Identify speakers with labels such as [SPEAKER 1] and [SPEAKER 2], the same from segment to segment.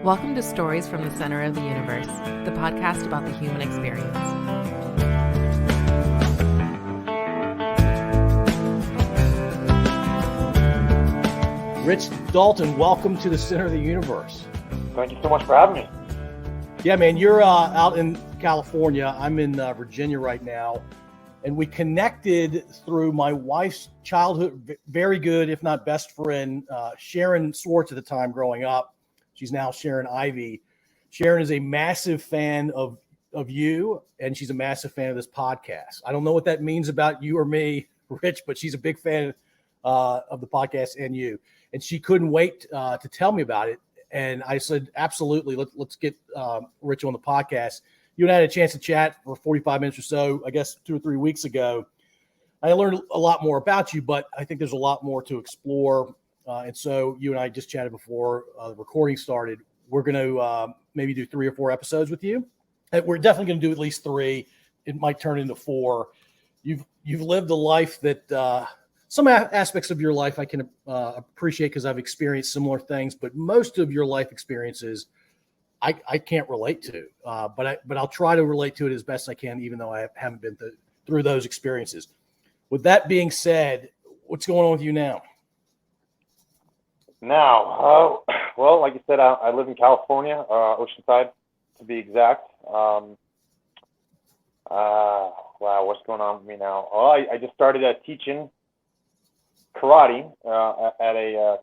[SPEAKER 1] Welcome to Stories from the Center of the Universe, the podcast about the human experience.
[SPEAKER 2] Rich, Dalton, welcome to the Center of the Universe.
[SPEAKER 3] Thank you so much for having me.
[SPEAKER 2] Yeah, man, you're out in California. I'm in Virginia right now. And we connected through my wife's childhood, very good, if not best friend, Sharon Swartz at the time growing up. She's now Sharon Ivy. Sharon is a massive fan of you, and she's a massive fan of this podcast. I don't know what that means about you or me, Rich, but she's a big fan of the podcast and you. And she couldn't wait to tell me about it. And I said, absolutely, let's get Rich on the podcast. You and I had a chance to chat for 45 minutes or so, I guess 2 or 3 weeks ago. I learned a lot more about you, but I think there's a lot more to explore. And so you and I just chatted before the recording started. We're going to maybe do 3 or 4 episodes with you. And we're definitely going to do at least 3. It might turn into 4. You've lived a life that some aspects of your life I can appreciate because I've experienced similar things, but most of your life experiences I can't relate to, but I'll try to relate to it as best I can, even though I haven't been through those experiences. With that being said, what's going on with you now?
[SPEAKER 3] Now, well, like you said, I live in California, Oceanside, to be exact. Wow, what's going on with me now? Oh, I just started teaching karate at a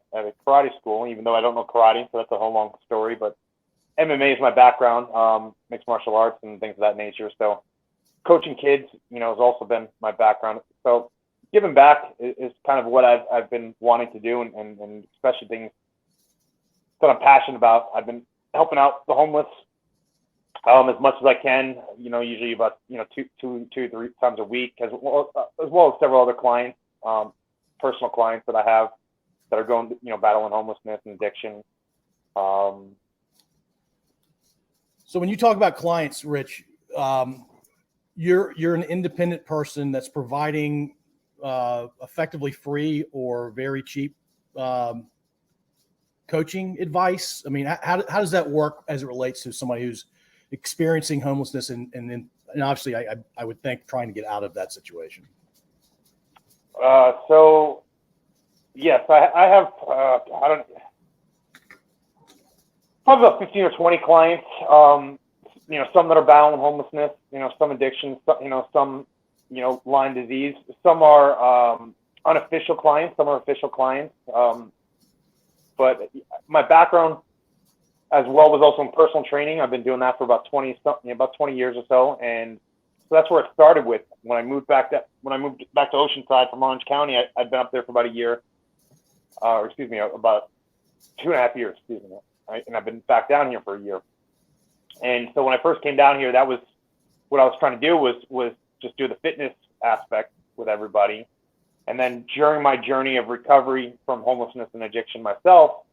[SPEAKER 3] karate school, even though I don't know karate, so that's a whole long story, but MMA is my background, mixed martial arts and things of that nature. So coaching kids, has also been my background. So giving back is kind of what I've been wanting to do, and especially things that I'm passionate about. I've been helping out the homeless as much as I can, usually about, 2 to 3 times a week, as well as several other clients, personal clients that I have that are going, battling homelessness and addiction.
[SPEAKER 2] So when you talk about clients, Rich, you're an independent person that's providing effectively free or very cheap coaching advice. I mean, how does that work as it relates to somebody who's experiencing homelessness and obviously I would think trying to get out of that situation?
[SPEAKER 3] So yes, I have probably about 15 or 20 clients, some that are battling homelessness, some addiction, some, Lyme disease. Some are unofficial clients, some are official clients. But my background as well was also in personal training. I've been doing that for about 20 years or so. And so that's where it started with. When I moved back to Oceanside from Orange County, I'd been up there for about a year, about 2.5 years, Right? And I've been back down here for a year. And so when I first came down here, that was what I was trying to do was just do the fitness aspect with everybody. And then during my journey of recovery from homelessness and addiction myself,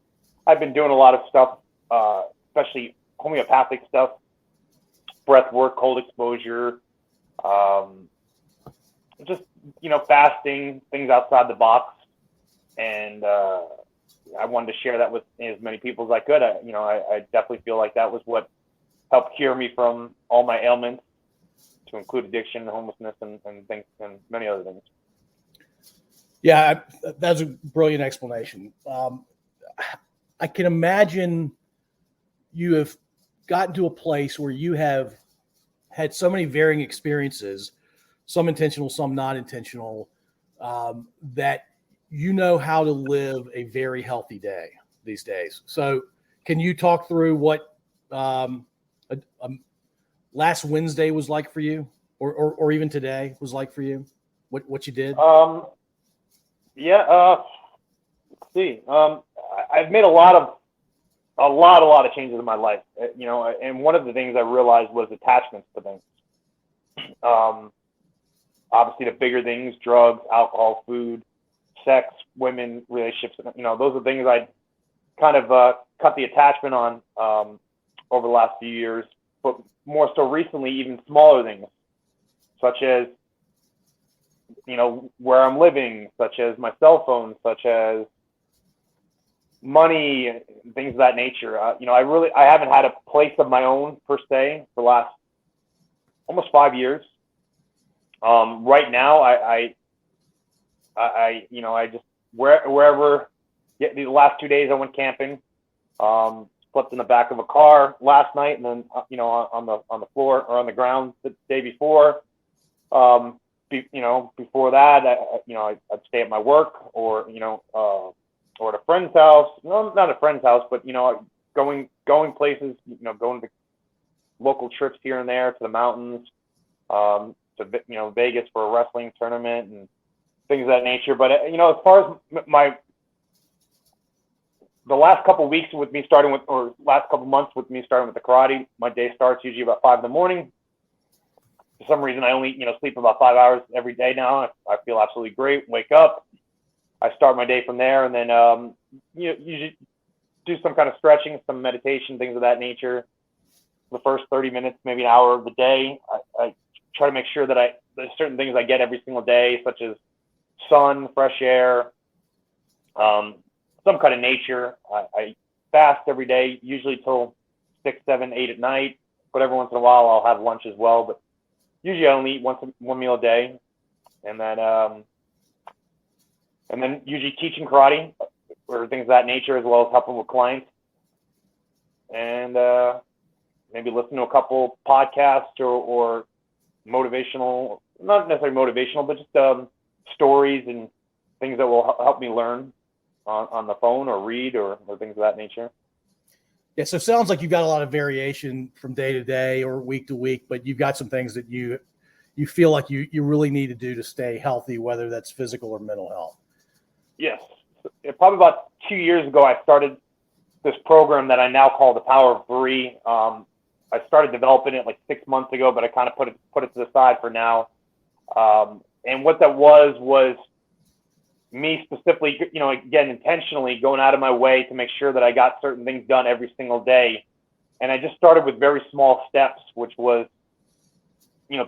[SPEAKER 3] I've been doing a lot of stuff, especially homeopathic stuff, breath work, cold exposure, just, fasting, things outside the box. And, I wanted to share that with as many people as I could. I definitely feel like that was what helped cure me from all my ailments, to include addiction, homelessness, and things, and many other things.
[SPEAKER 2] Yeah, that's a brilliant explanation. I can imagine you have gotten to a place where you have had so many varying experiences, some intentional, some not intentional, that you know how to live a very healthy day these days. So can you talk through what last Wednesday was like for you, or even today was like for you, what you did?
[SPEAKER 3] Let's see. I've made a lot of changes in my life, and one of the things I realized was attachments to things. Obviously the bigger things, drugs, alcohol, food, sex, women, relationships, those are things I kind of cut the attachment on over the last few years, but more so recently, even smaller things, such as, where I'm living, such as my cell phone, such as money, things of that nature. I haven't had a place of my own per se for the last almost 5 years. Right now, I just wherever. Yeah, the last 2 days I went camping. Slept in the back of a car last night, and then on the floor or on the ground the day before. Before that, I'd stay at my work or at a friend's house. No, not a friend's house, but going places. Going to local trips here and there to the mountains, to Vegas for a wrestling tournament and things of that nature. But as far as the last couple of weeks with me starting with, or last couple of months with me starting with the karate, my day starts usually about 5 in the morning. For some reason, I only, sleep about 5 hours every day now. I feel absolutely great. Wake up, I start my day from there, and then usually do some kind of stretching, some meditation, things of that nature. The first 30 minutes, maybe an hour of the day, I try to make sure that there's certain things I get every single day, such as sun, fresh air, some kind of nature. I fast every day, usually till 6, 7, 8 at night. But every once in a while, I'll have lunch as well. But usually, I only eat one meal a day, and then usually teaching karate or things of that nature, as well as helping with clients, and maybe listen to a couple podcasts or motivational, not necessarily motivational, but just stories and things that will help me learn on the phone or read or things of that nature.
[SPEAKER 2] Yeah, so it sounds like you've got a lot of variation from day to day or week to week, but you've got some things that you feel like you really need to do to stay healthy, whether that's physical or mental health.
[SPEAKER 3] Yes. Probably about 2 years ago, I started this program that I now call the Power of Three. I started developing it like 6 months ago, but I kind of put it to the side for now. And what that was me specifically, again, intentionally going out of my way to make sure that I got certain things done every single day. And I just started with very small steps, which was,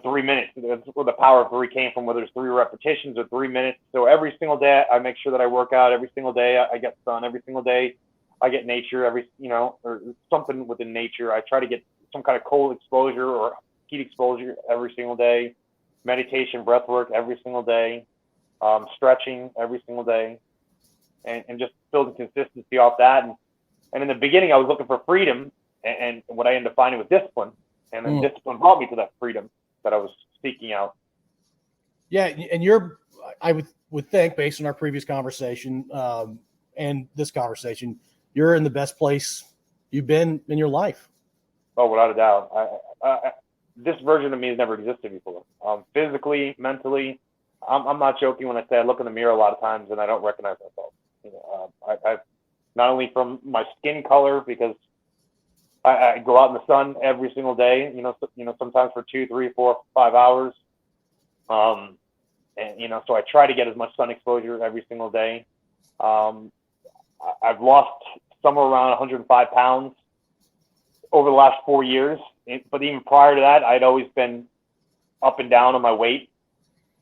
[SPEAKER 3] 3 minutes. That's where the Power of Three came from, whether it's 3 repetitions or 3 minutes. So every single day I make sure that I work out. Every single day I get sun. Every single day I get nature, or something within nature. I try to get some kind of cold exposure or heat exposure every single day. Meditation, breath work every single day. Stretching every single day, and just building consistency off that. And in the beginning, I was looking for freedom, and what I ended up finding was discipline. And then discipline brought me to that freedom that I was seeking out.
[SPEAKER 2] Yeah, and I would think, based on our previous conversation and this conversation, you're in the best place you've been in your life.
[SPEAKER 3] Oh, without a doubt. This version of me has never existed before. Physically, mentally. I'm not joking when I say I look in the mirror a lot of times and I don't recognize myself. I've not only from my skin color, because I go out in the sun every single day, sometimes for 2, 3, 4, 5 hours. And, so I try to get as much sun exposure every single day. I've lost somewhere around 105 pounds over the last 4 years. But even prior to that, I'd always been up and down on my weight.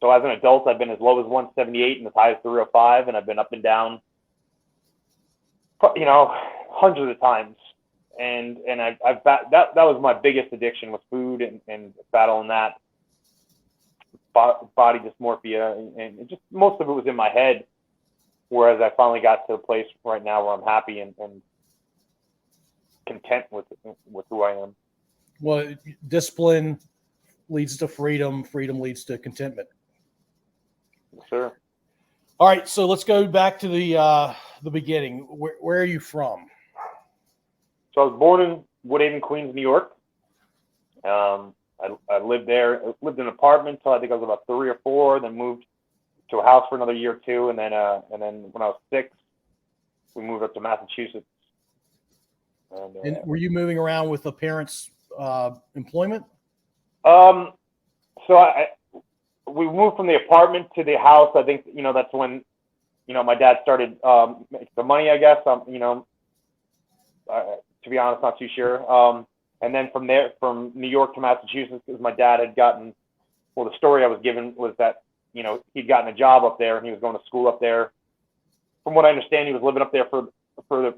[SPEAKER 3] So as an adult, I've been as low as 178 and as high as 305, and I've been up and down, hundreds of times. And that was my biggest addiction, was food and battling that body dysmorphia, and just most of it was in my head. Whereas I finally got to a place right now where I'm happy and content with who I am.
[SPEAKER 2] Well, discipline leads to freedom. Freedom leads to contentment.
[SPEAKER 3] Sure.
[SPEAKER 2] All right, so let's go back to the beginning. Where are you from?
[SPEAKER 3] So I was born in Woodhaven, Queens, New York. I lived there. I lived in an apartment until I think I was about 3 or 4. Then moved to a house for another year or 2, and then when I was 6, we moved up to Massachusetts.
[SPEAKER 2] And were you moving around with the parents' employment?
[SPEAKER 3] So we moved from the apartment to the house. I think, that's when, my dad started making the money, I guess. To be honest, not too sure. And then from there, from New York to Massachusetts, because my dad had gotten, well, the story I was given was that, he'd gotten a job up there and he was going to school up there. From what I understand, he was living up there for for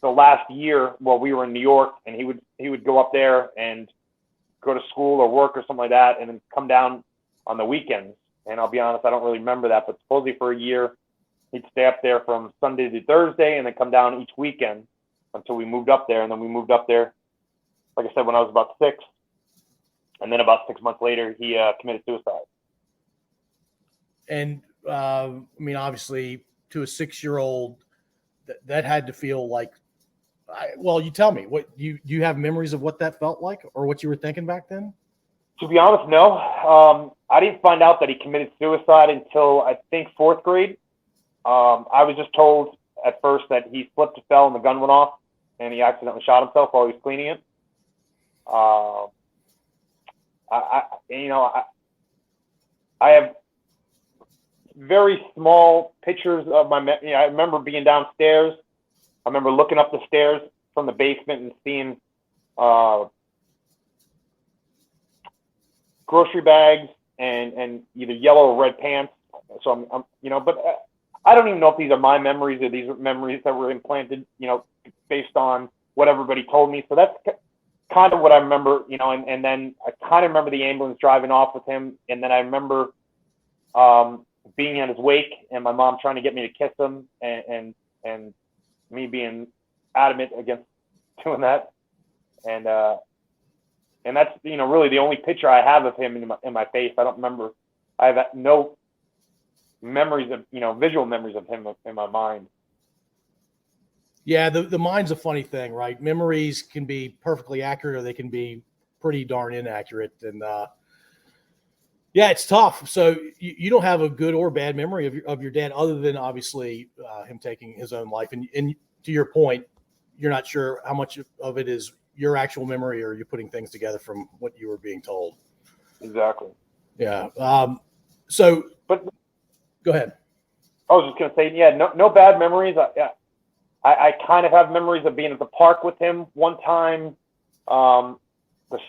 [SPEAKER 3] the last year while we were in New York, and he would go up there and go to school or work or something like that, and then come down on the weekends. And I'll be honest, I don't really remember that, but supposedly for a year, he'd stay up there from Sunday to Thursday and then come down each weekend until we moved up there. And then we moved up there, like I said, when I was about 6. And then about 6 months later, he committed suicide.
[SPEAKER 2] And I mean, obviously, to a 6-year-old, that had to feel like, well, you tell me, what do you have memories of what that felt like or what you were thinking back then?
[SPEAKER 3] To be honest, no. I didn't find out that he committed suicide until I think 4th grade. I was just told at first that he slipped and fell and the gun went off and he accidentally shot himself while he was cleaning it. I have very small pictures of I remember being downstairs. I remember looking up the stairs from the basement and seeing grocery bags and either yellow or red pants. So I'm but I don't even know if these are my memories or these are memories that were implanted, based on what everybody told me. So that's kind of what I remember, and then I kind of remember the ambulance driving off with him. And then I remember being at his wake and my mom trying to get me to kiss him and me being adamant against doing that. And that's, really the only picture I have of him in my face. I don't remember. I have no memories of, visual memories of him in my mind.
[SPEAKER 2] Yeah, the mind's a funny thing, right? Memories can be perfectly accurate or they can be pretty darn inaccurate. And yeah, it's tough. So you don't have a good or bad memory of your dad other than obviously him taking his own life. And to your point, you're not sure how much of it is your actual memory or you're putting things together from what you were being told.
[SPEAKER 3] Exactly.
[SPEAKER 2] Yeah. But go ahead.
[SPEAKER 3] I was just going to say, yeah, no bad memories. I kind of have memories of being at the park with him one time, the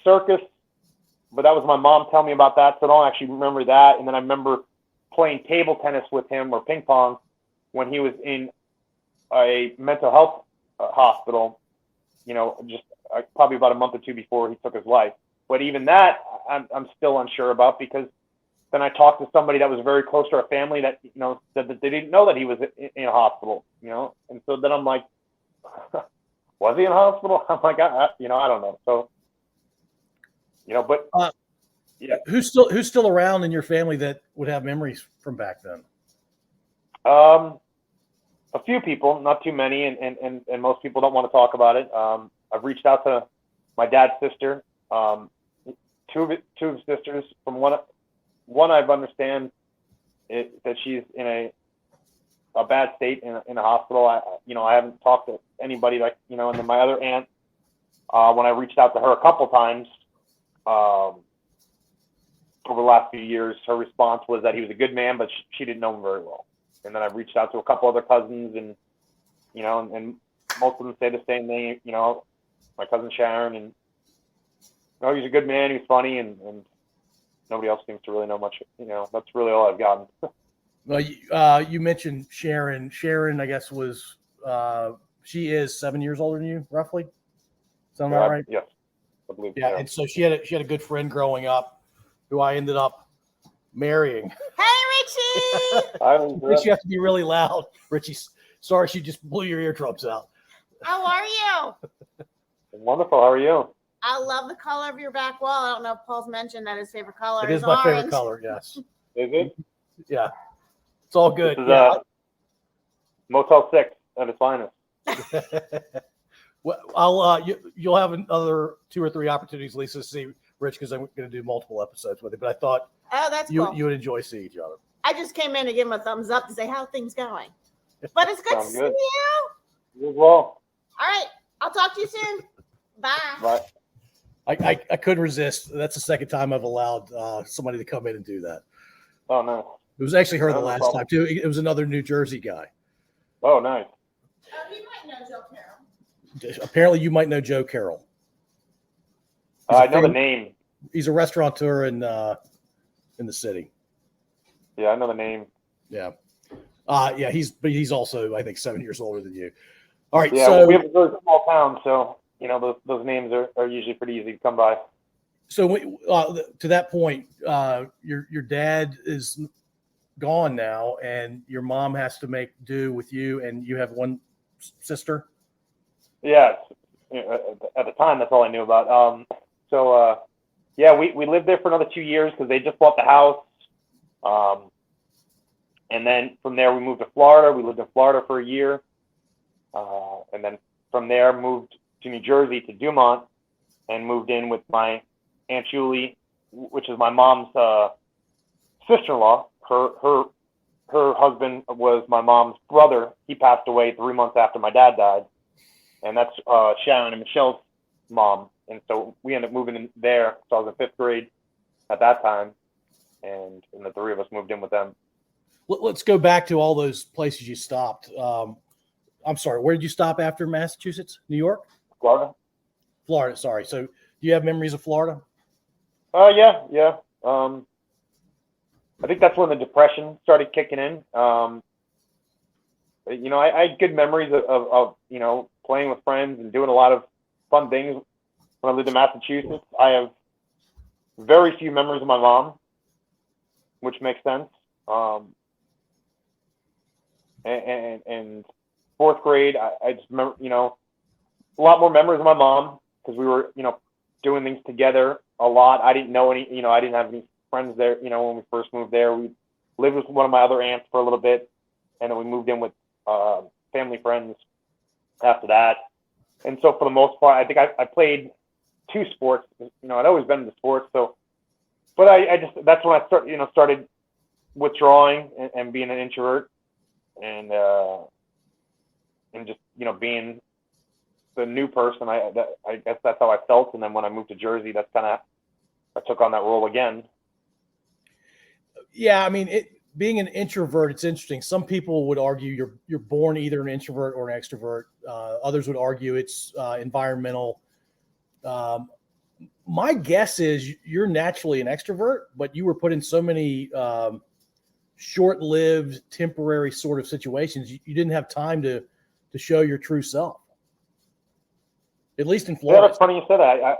[SPEAKER 3] circus, but that was my mom telling me about that, so I don't actually remember that. And then I remember playing table tennis with him or ping pong when he was in a mental health hospital, just probably about a month or 2 before he took his life. But even that, I'm still unsure about, because then I talked to somebody that was very close to our family that, said that they didn't know that he was in a hospital, and so then I'm like, was he in a hospital? I'm like, I don't know. So, but yeah.
[SPEAKER 2] Who's still around in your family that would have memories from back then?
[SPEAKER 3] A few people, not too many, and most people don't want to talk about it. I've reached out to my dad's sister, two of his sisters. From one I've understand that she's in a bad state in a hospital. I haven't talked to anybody and then my other aunt, when I reached out to her a couple times over the last few years, her response was that he was a good man, but she didn't know him very well. And then I've reached out to a couple other cousins, and and most of them say the same thing. My cousin Sharon, and he's a good man. He's funny, and nobody else seems to really know much. That's really all I've gotten.
[SPEAKER 2] Well, you mentioned Sharon. Sharon, I guess, was she is 7 years older than you, roughly. Sound about right?
[SPEAKER 3] Yes, I believe.
[SPEAKER 2] Yeah, and so she had a good friend growing up, who I ended up marrying.
[SPEAKER 4] Hey, Richie!
[SPEAKER 2] Richie, you have to be really loud. Richie, sorry, she just blew your eardrums out.
[SPEAKER 4] How are you?
[SPEAKER 3] Wonderful. How are you?
[SPEAKER 4] I love the color of your back wall. I don't know if Paul's mentioned that his favorite color
[SPEAKER 2] It is my favorite color, yes.
[SPEAKER 3] Is it?
[SPEAKER 2] Yeah. It's all good.
[SPEAKER 3] This is Motel 6 at its finest.
[SPEAKER 2] Well, you'll have another 2 or 3 opportunities, Lisa, to see Rich, because I'm going to do multiple episodes with it. But I thought
[SPEAKER 4] that's cool.
[SPEAKER 2] You would enjoy seeing each other.
[SPEAKER 4] I just came in to give him a thumbs up to say how things going. But it's good to see you.
[SPEAKER 3] You as well.
[SPEAKER 4] All right. I'll talk to you soon. Bye.
[SPEAKER 3] Bye.
[SPEAKER 2] I couldn't resist. That's the second time I've allowed somebody to come in and do that.
[SPEAKER 3] Oh, no.
[SPEAKER 2] It was actually her the last time, too. It was another New Jersey guy.
[SPEAKER 3] Oh, nice.
[SPEAKER 4] You might know Joe Carroll.
[SPEAKER 2] Apparently, you might know Joe Carroll.
[SPEAKER 3] I know the name.
[SPEAKER 2] He's a restaurateur in the city.
[SPEAKER 3] Yeah, I know the name.
[SPEAKER 2] Yeah. Yeah, he's also, I think, 7 years older than you. All right.
[SPEAKER 3] Yeah,
[SPEAKER 2] So
[SPEAKER 3] we have a very small town, so those names are usually pretty easy to come by.
[SPEAKER 2] So to that point, your dad is gone now, and your mom has to make do with you, and you have one sister.
[SPEAKER 3] Yeah, at the time, that's all I knew about. Yeah, we lived there for another 2 years because they just bought the house. And then from there, we moved to Florida. We lived in Florida for a year. And then from there, moved to New Jersey to Dumont and moved in with my Aunt Julie, which is my mom's sister-in-law. Her husband was my mom's brother. He passed away 3 months after my dad died. And that's Sharon and Michelle's mom. And so we ended up moving in there. So I was in 5th grade at that time. And the three of us moved in with them.
[SPEAKER 2] Let's go back to all those places you stopped. I'm sorry, where did you stop after Massachusetts? New York?
[SPEAKER 3] Florida.
[SPEAKER 2] Florida, sorry. So do you have memories of Florida?
[SPEAKER 3] Yeah. I think that's when the depression started kicking in. I had good memories of playing with friends and doing a lot of fun things when I lived in Massachusetts. I have very few memories of my mom, which makes sense. And 4th grade, I just remember, a lot more memories of my mom because we were, doing things together a lot. I didn't know any, I didn't have any friends there, when we first moved there. We lived with one of my other aunts for a little bit, and then we moved in with family friends after that. And so for the most part, I think I played 2 sports. I'd always been into sports, so. But I just that's when I started withdrawing and being an introvert, and just being the new person. I guess that's how I felt. And then when I moved to Jersey, that's kind of I took on that role again.
[SPEAKER 2] Yeah, I mean, being an introvert, it's interesting. Some people would argue you're born either an introvert or an extrovert. Others would argue it's environmental. My guess is you're naturally an extrovert, but you were put in so many short-lived, temporary sort of situations. You didn't have time to show your true self. At least in Florida.
[SPEAKER 3] Yeah, that's funny you said that.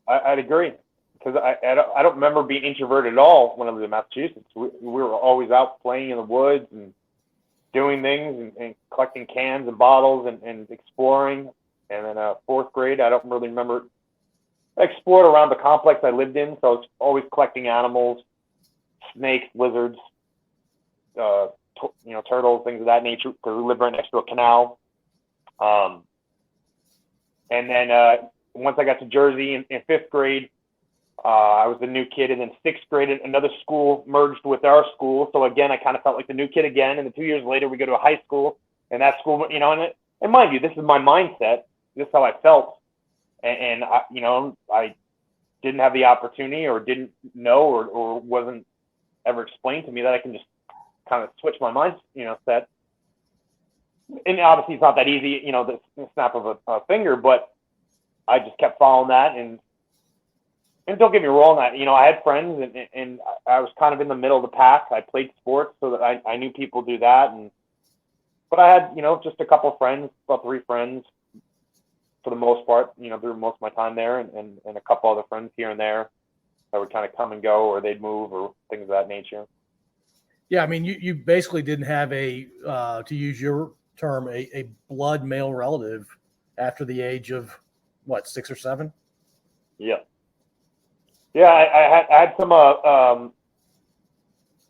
[SPEAKER 3] I'd agree because I don't remember being introverted at all when I lived in Massachusetts. We were always out playing in the woods and doing things and collecting cans and bottles and exploring. And then 4th grade, I don't really remember. I explored around the complex I lived in, so I was always collecting animals, snakes, lizards, turtles, things of that nature, because we lived right next to a canal. And then once I got to Jersey in 5th grade, I was the new kid. And then 6th grade, another school merged with our school. So again, I kind of felt like the new kid again. And then 2 years later, we go to a high school, and that school, and mind you, this is my mindset. This is how I felt. And I didn't have the opportunity or didn't know or wasn't ever explained to me that I can just kind of switch my mind, set. And obviously it's not that easy, the snap of a finger, but I just kept following that. And don't get me wrong, I had friends and I was kind of in the middle of the pack. I played sports so that I knew people do that. But I had, just a couple of friends, about 3 friends for the most part, through most of my time there, and a couple other friends here and there that would kind of come and go, or they'd move or things of that nature.
[SPEAKER 2] Yeah, I mean, you basically didn't have to use your term, a blood male relative after the age of, what, 6 or 7?
[SPEAKER 3] Yeah. Yeah, I had some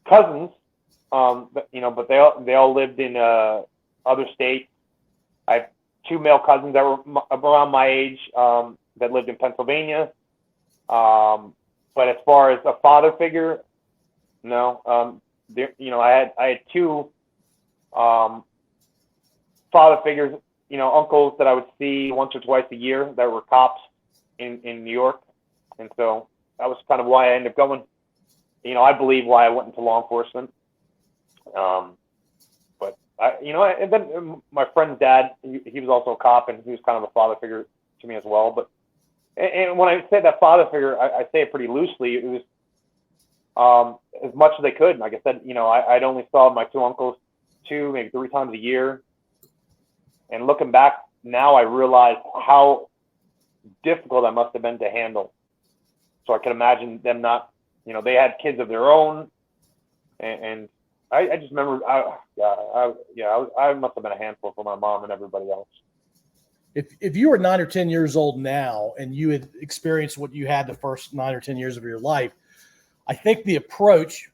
[SPEAKER 3] cousins, but they all lived in other states. I have 2 male cousins that were around my age that lived in Pennsylvania. But as far as a father figure, no. I had 2 father figures, uncles that I would see once or twice a year that were cops in New York. And so that was kind of why I ended up going, I believe why I went into law enforcement. But and then my friend's dad, he was also a cop, and he was kind of a father figure to me as well. But, and when I say that father figure, I say it pretty loosely. It was as much as they could. Like I said, I'd only saw my 2 uncles 2, maybe 3 times a year. And looking back now, I realize how difficult that must have been to handle. So I can imagine them not, they had kids of their own, and I just remember, I must have been a handful for my mom and everybody else.
[SPEAKER 2] If you were 9 or 10 years old now and you had experienced what you had the first 9 or 10 years of your life, I think the approach,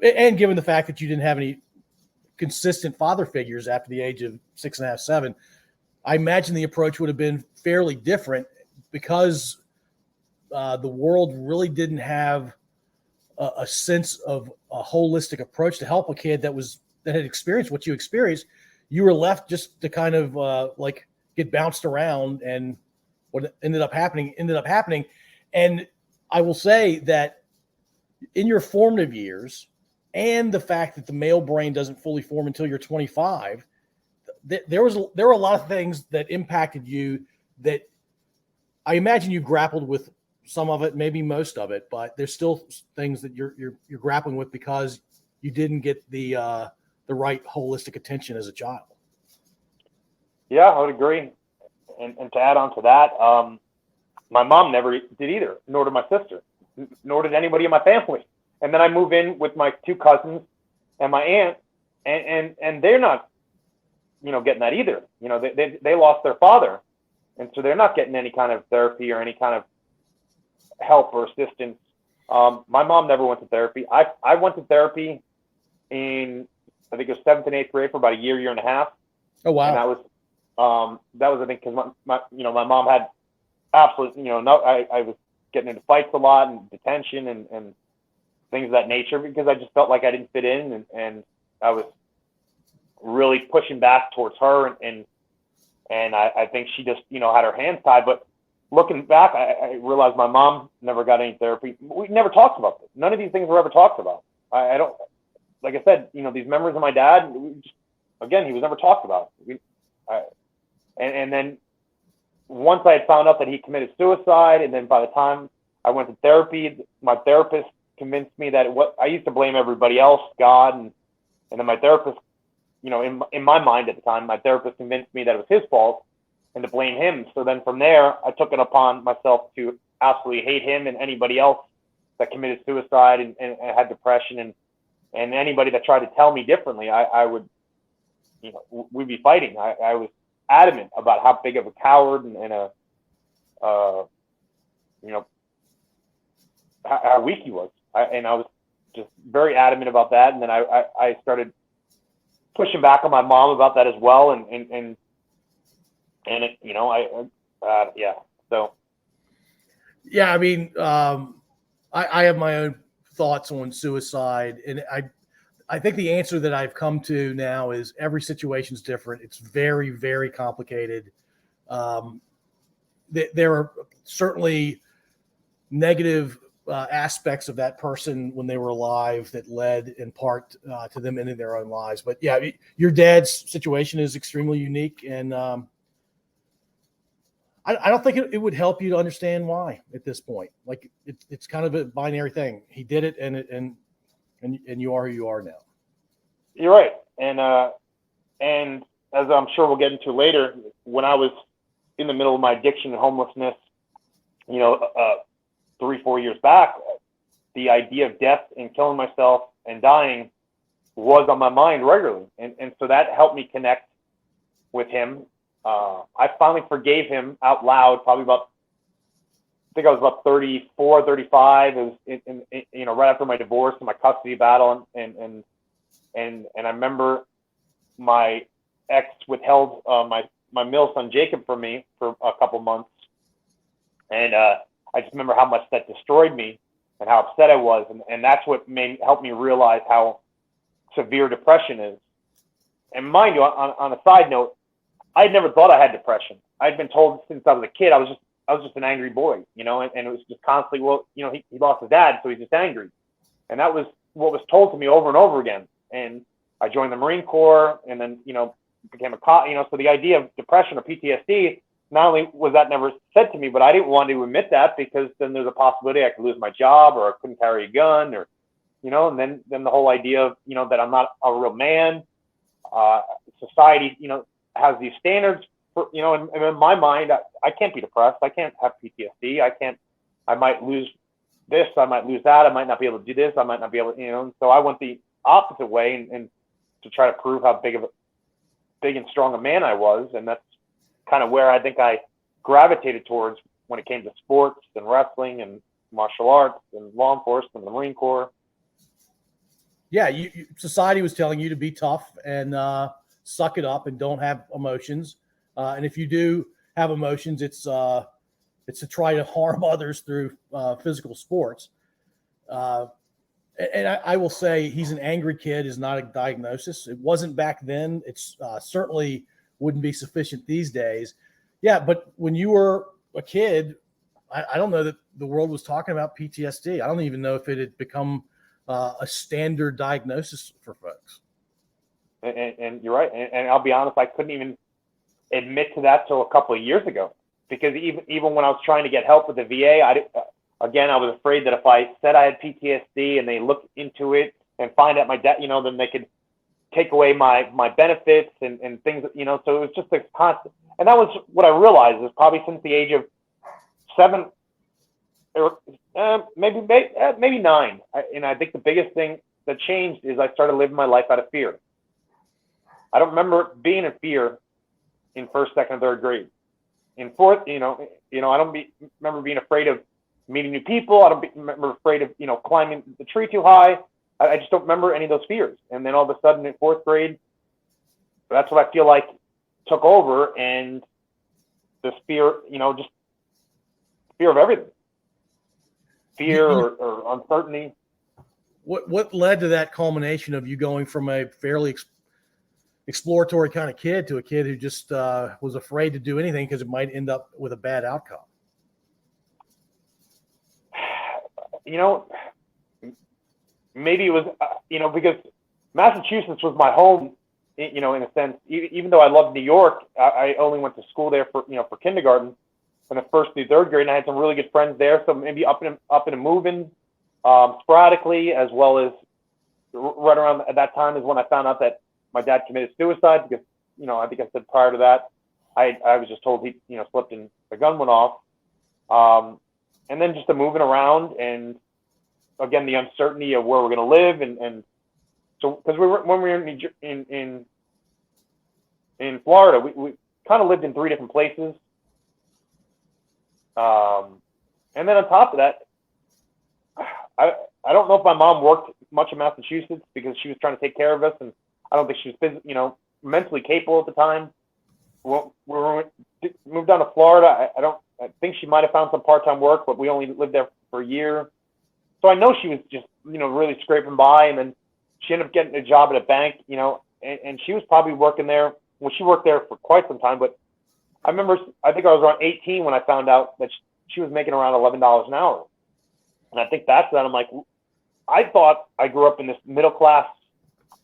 [SPEAKER 2] and given the fact that you didn't have any consistent father figures after the age of 6.5, 7, I imagine the approach would have been fairly different because the world really didn't have a sense of a holistic approach to help a kid that had experienced what you experienced. You were left just to kind of get bounced around, and what ended up happening. And I will say that in your formative years, and the fact that the male brain doesn't fully form until you're 25, there were a lot of things that impacted you that I imagine you grappled with some of it, maybe most of it, but there's still things that you're grappling with because you didn't get the right holistic attention as a child.
[SPEAKER 3] Yeah, I would agree. And to add on to that, my mom never did either, nor did my sister, nor did anybody in my family. And then I move in with my 2 cousins and my aunt, and they're not, getting that either. They lost their father, and so they're not getting any kind of therapy or any kind of help or assistance. My mom never went to therapy. I went to therapy in, I think it was 7th and 8th grade for about a year and a half.
[SPEAKER 2] Oh, wow.
[SPEAKER 3] And that was I think because my mom had absolutely, I was getting into fights a lot and detention and things of that nature because I just felt like I didn't fit in, and I was really pushing back towards her, and I think she just had her hands tied. But looking back, I realized my mom never got any therapy. We never talked about this. None of these things were ever talked about. I don't, like I said, these memories of my dad, again, he was never talked about. And then once I had found out that he committed suicide, and then by the time I went to therapy, my therapist convinced me that I used to blame everybody else, God, and then my therapist, in my mind at the time, my therapist convinced me that it was his fault and to blame him. So then from there, I took it upon myself to absolutely hate him and anybody else that committed suicide and had depression, and anybody that tried to tell me differently, I would, we'd be fighting. I was adamant about how big of a coward and how weak he was. And I was just very adamant about that. And then I started pushing back on my mom about that as well. And it, so.
[SPEAKER 2] Yeah. I mean, I have my own thoughts on suicide, and I think the answer that I've come to now is every situation is different. It's very, very complicated. There are certainly negative aspects of that person when they were alive that led in part to them ending their own lives. But yeah, your dad's situation is extremely unique, and I don't think it would help you to understand why at this point. Like it's kind of a binary thing. He did it, and you are who you are now.
[SPEAKER 3] You're right, and as I'm sure we'll get into later, when I was in the middle of my addiction and homelessness, 3-4 years back, the idea of death and killing myself and dying was on my mind regularly. And so that helped me connect with him. I finally forgave him out loud, probably I think I was about 34, 35. It was, right after my divorce and my custody battle. And I remember my ex withheld my middle son, Jacob, from me for a couple months. And I just remember how much that destroyed me and how upset I was. And that's what helped me realize how severe depression is. And mind you, on a side note, I had never thought I had depression. I'd been told since I was a kid, I was just an angry boy, and it was just constantly, he lost his dad, so he's just angry. And that was what was told to me over and over again. And I joined the Marine Corps, and then, became a cop, so the idea of depression or PTSD, not only was that never said to me, but I didn't want to admit that because then there's a possibility I could lose my job or I couldn't carry a gun or, and then the whole idea of, that I'm not a real man, society, has these standards for, and in my mind, I can't be depressed. I can't have PTSD. I might lose this. I might lose that. I might not be able to do this. I might not be able to, so I went the opposite way and to try to prove how big and strong a man I was. And that's kind of where I think I gravitated towards when it came to sports and wrestling and martial arts and law enforcement and the Marine Corps.
[SPEAKER 2] Yeah, society was telling you to be tough and suck it up and don't have emotions. And if you do have emotions, it's to try to harm others through physical sports. And I will say he's an angry kid is not a diagnosis. It wasn't back then. It's certainly wouldn't be sufficient these days. Yeah, but when you were a kid, I don't know that the world was talking about PTSD. I don't even know if it had become a standard diagnosis for folks.
[SPEAKER 3] And you're right. And I'll be honest, I couldn't even admit to that till a couple of years ago, because even when I was trying to get help with the VA, I was afraid that if I said I had PTSD and they looked into it and find out my dad, then they could take away my benefits and things, so it was just a constant. And that was what I realized is probably since the age of 7 or maybe 9. I think the biggest thing that changed is I started living my life out of fear. I don't remember being in fear in first, second, and third grade. In fourth, I don't remember being afraid of meeting new people. I don't remember afraid of, climbing the tree too high. I just don't remember any of those fears. And then all of a sudden in fourth grade, that's what I feel like took over, and this fear, just fear of everything, fear or uncertainty.
[SPEAKER 2] What led to that culmination of you going from a fairly exploratory kind of kid to a kid who just was afraid to do anything because it might end up with a bad outcome?
[SPEAKER 3] Maybe it was, because Massachusetts was my home, in a sense. Even though I loved New York, I only went to school there for kindergarten from the first through third grade, and I had some really good friends there. So maybe up and moving sporadically, as well as right around at that time is when I found out that my dad committed suicide, because, I think I said prior to that, I was just told he, slipped and the gun went off. And then just the moving around, and again, the uncertainty of where we're going to live. And so, because when we were in Florida, we kind of lived in 3 different places. And then on top of that, I don't know if my mom worked much in Massachusetts because she was trying to take care of us, and I don't think she was mentally capable at the time. Well, we moved down to Florida. I think she might have found some part-time work, but we only lived there for a year. So I know she was just, really scraping by, and then she ended up getting a job at a bank, and she was probably working there. Well, she worked there for quite some time, but I think I was around 18 when I found out that she was making around $11 an hour. And I think that's that. I'm like, I thought I grew up in this middle-class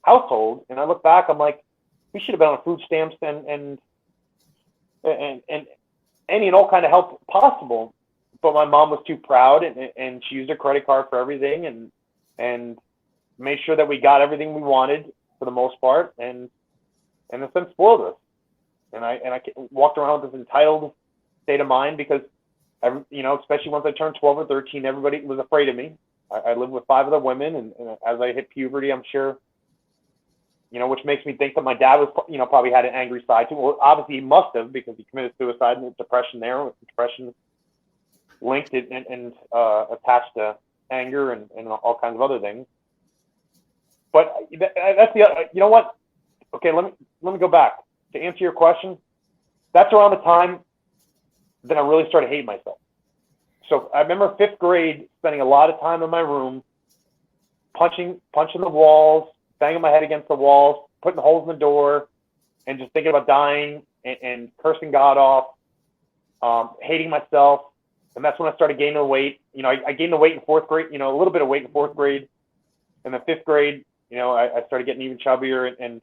[SPEAKER 3] household, and I look back, I'm like, we should have been on food stamps and any and all kind of help possible. But my mom was too proud, and she used her credit card for everything, and made sure that we got everything we wanted for the most part, and in a sense spoiled us. And I walked around with this entitled state of mind because, especially once I turned 12 or 13, everybody was afraid of me. I lived with 5 other women, and as I hit puberty, I'm sure, which makes me think that my dad was, probably had an angry side too. Well, obviously he must have, because he committed suicide and depression there, with depression linked it and attached to anger and all kinds of other things. But that's you know what? Okay, let me go back to answer your question. That's around the time that I really started hating myself. So I remember 5th grade, spending a lot of time in my room, punching the walls, banging my head against the walls, putting holes in the door, and just thinking about dying and cursing God off, hating myself. And that's when I started gaining the weight. I gained the weight in 4th grade, a little bit of weight in 4th grade. And then 5th grade, I started getting even chubbier, and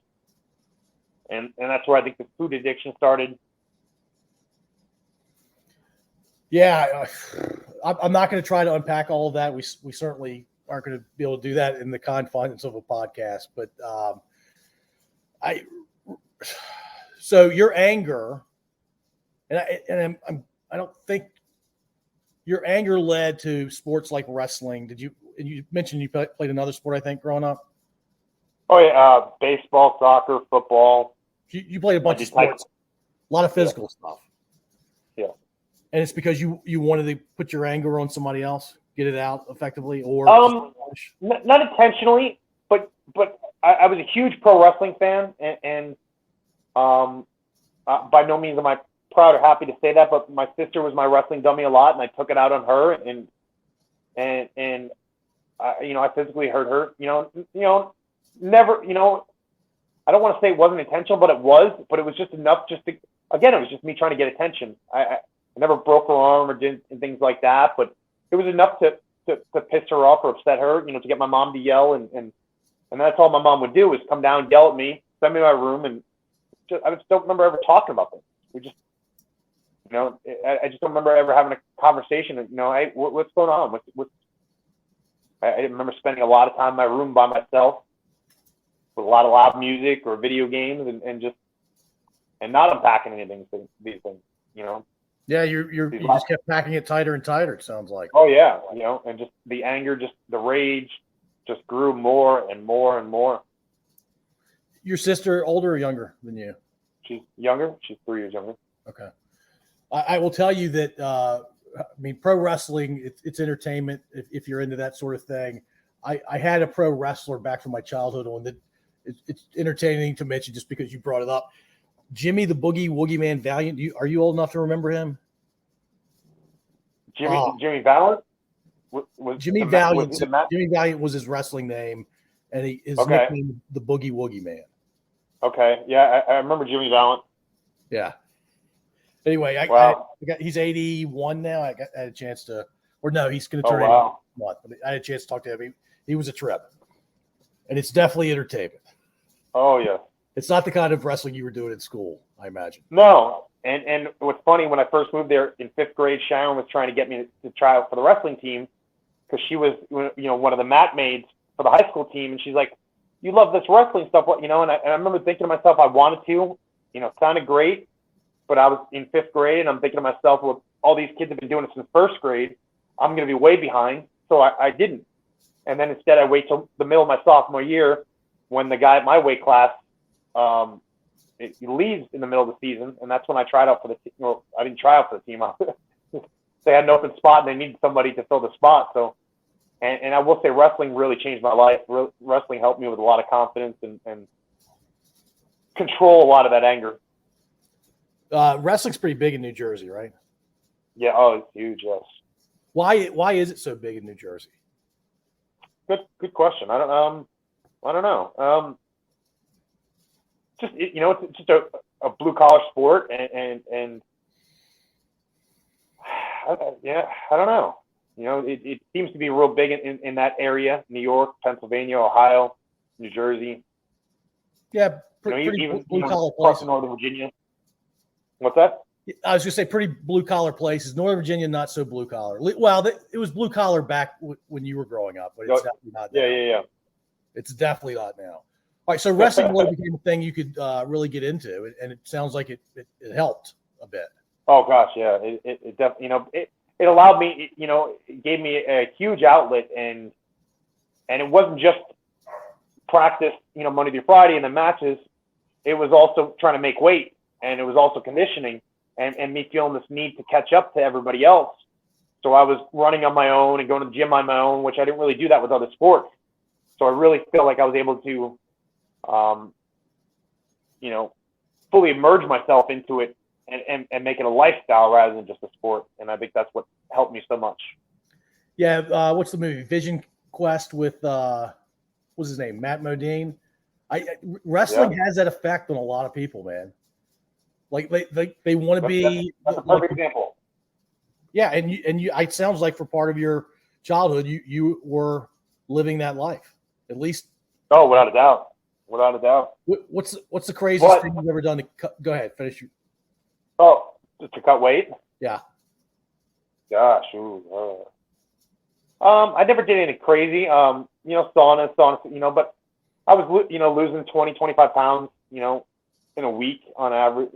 [SPEAKER 3] that's where I think the food addiction started.
[SPEAKER 2] Yeah, I'm not going to try to unpack all of that. We certainly aren't going to be able to do that in the confines of a podcast. But So your anger, and I don't think your anger led to sports like wrestling. Did you? And you mentioned you played another sport, I think, growing up.
[SPEAKER 3] Oh yeah, baseball, soccer, football.
[SPEAKER 2] You played a bunch of sports, a lot of physical stuff.
[SPEAKER 3] Yeah.
[SPEAKER 2] And it's because you wanted to put your anger on somebody else, get it out effectively, or
[SPEAKER 3] not intentionally, but I was a huge pro wrestling fan, and by no means am I proud or happy to say that, but my sister was my wrestling dummy a lot, and I took it out on her, and I physically hurt her. Never, I don't want to say it wasn't intentional, but it was just enough it was just me trying to get attention. I never broke her arm or did things like that, but it was enough to piss her off or upset her, to get my mom to yell. And that's all my mom would do is come down, yell at me, send me to my room. And I just don't remember ever talking about this. We just, I just don't remember ever having a conversation. Hey, what's going on? I didn't remember spending a lot of time in my room by myself with a lot of loud music or video games and not unpacking these things,
[SPEAKER 2] Yeah, you just kept packing it tighter and tighter, it sounds like.
[SPEAKER 3] Oh yeah, and just the anger, just the rage just grew more and more and more.
[SPEAKER 2] Your sister older or younger than you?
[SPEAKER 3] She's younger. She's 3 years younger.
[SPEAKER 2] Okay. I will tell you that pro wrestling, it's entertainment if you're into that sort of thing. I had a pro wrestler back from my childhood on that. It's entertaining to mention just because you brought it up. Jimmy the Boogie Woogie Man Valiant. Are you old enough to remember him?
[SPEAKER 3] Jimmy Valiant?
[SPEAKER 2] Jimmy Valiant was his wrestling name, and his nickname the Boogie Woogie Man.
[SPEAKER 3] Okay, yeah, I remember Jimmy Valiant.
[SPEAKER 2] Yeah. Anyway, he's 81 now. I had a chance to, or no, he's going to turn 80 next month. But I had a chance to talk to him. He was a trip, and it's definitely entertainment.
[SPEAKER 3] Oh yeah.
[SPEAKER 2] It's not the kind of wrestling you were doing in school, I imagine.
[SPEAKER 3] No, and what's funny, when I first moved there in 5th grade, Sharon was trying to get me to try out for the wrestling team because she was, one of the mat maids for the high school team, and she's like, "You love this wrestling stuff, what?" And I remember thinking to myself, I wanted to, it sounded great, but I was in 5th grade, and I'm thinking to myself, well, all these kids have been doing it since 1st grade. I'm going to be way behind, so I didn't. And then instead, I wait till the middle of my sophomore year when the guy at my weight class he leaves in the middle of the season, and that's when I tried out for the team. Well, I didn't try out for the team. They had an open spot, and they needed somebody to fill the spot. So, and I will say, wrestling really changed my life. Wrestling helped me with a lot of confidence and control a lot of that anger.
[SPEAKER 2] Wrestling's pretty big in New Jersey, right?
[SPEAKER 3] Yeah. Oh, it's huge. Yes.
[SPEAKER 2] Why is it so big in New Jersey?
[SPEAKER 3] Good question. I don't know. It's just a blue collar sport, and I don't know. It seems to be real big in that area: New York, Pennsylvania, Ohio, New Jersey.
[SPEAKER 2] Yeah, even blue collar
[SPEAKER 3] places. Northern Virginia. What's that?
[SPEAKER 2] I was going to say pretty blue collar places. Northern Virginia, not so blue collar. Well, it was blue collar back when you were growing up, but it's definitely not now.
[SPEAKER 3] Yeah.
[SPEAKER 2] It's definitely not now. All right, so wrestling really became a thing you could really get into, and it sounds like it helped a bit.
[SPEAKER 3] Oh gosh, yeah, it definitely, it allowed me, it gave me a huge outlet, and it wasn't just practice, Monday through Friday and the matches. It was also trying to make weight, and it was also conditioning, and me feeling this need to catch up to everybody else. So I was running on my own and going to the gym on my own, which I didn't really do that with other sports. So I really feel like I was able to fully immerse myself into it and make it a lifestyle rather than just a sport. And I think that's what helped me so much.
[SPEAKER 2] Yeah. What's the movie? Vision Quest with, what's his name? Matt Modine. Wrestling has that effect on a lot of people, man. Like they want to be.
[SPEAKER 3] That's a perfect example.
[SPEAKER 2] Yeah. And you, it sounds like for part of your childhood, you were living that life, at least.
[SPEAKER 3] Oh, without a doubt. Without a doubt.
[SPEAKER 2] What's the craziest thing you've ever done to cut? Go ahead, finish your.
[SPEAKER 3] Oh, to cut weight?
[SPEAKER 2] Yeah.
[SPEAKER 3] Gosh. I never did anything crazy. Sauna, but I was, losing 20, 25 pounds, in a week on average.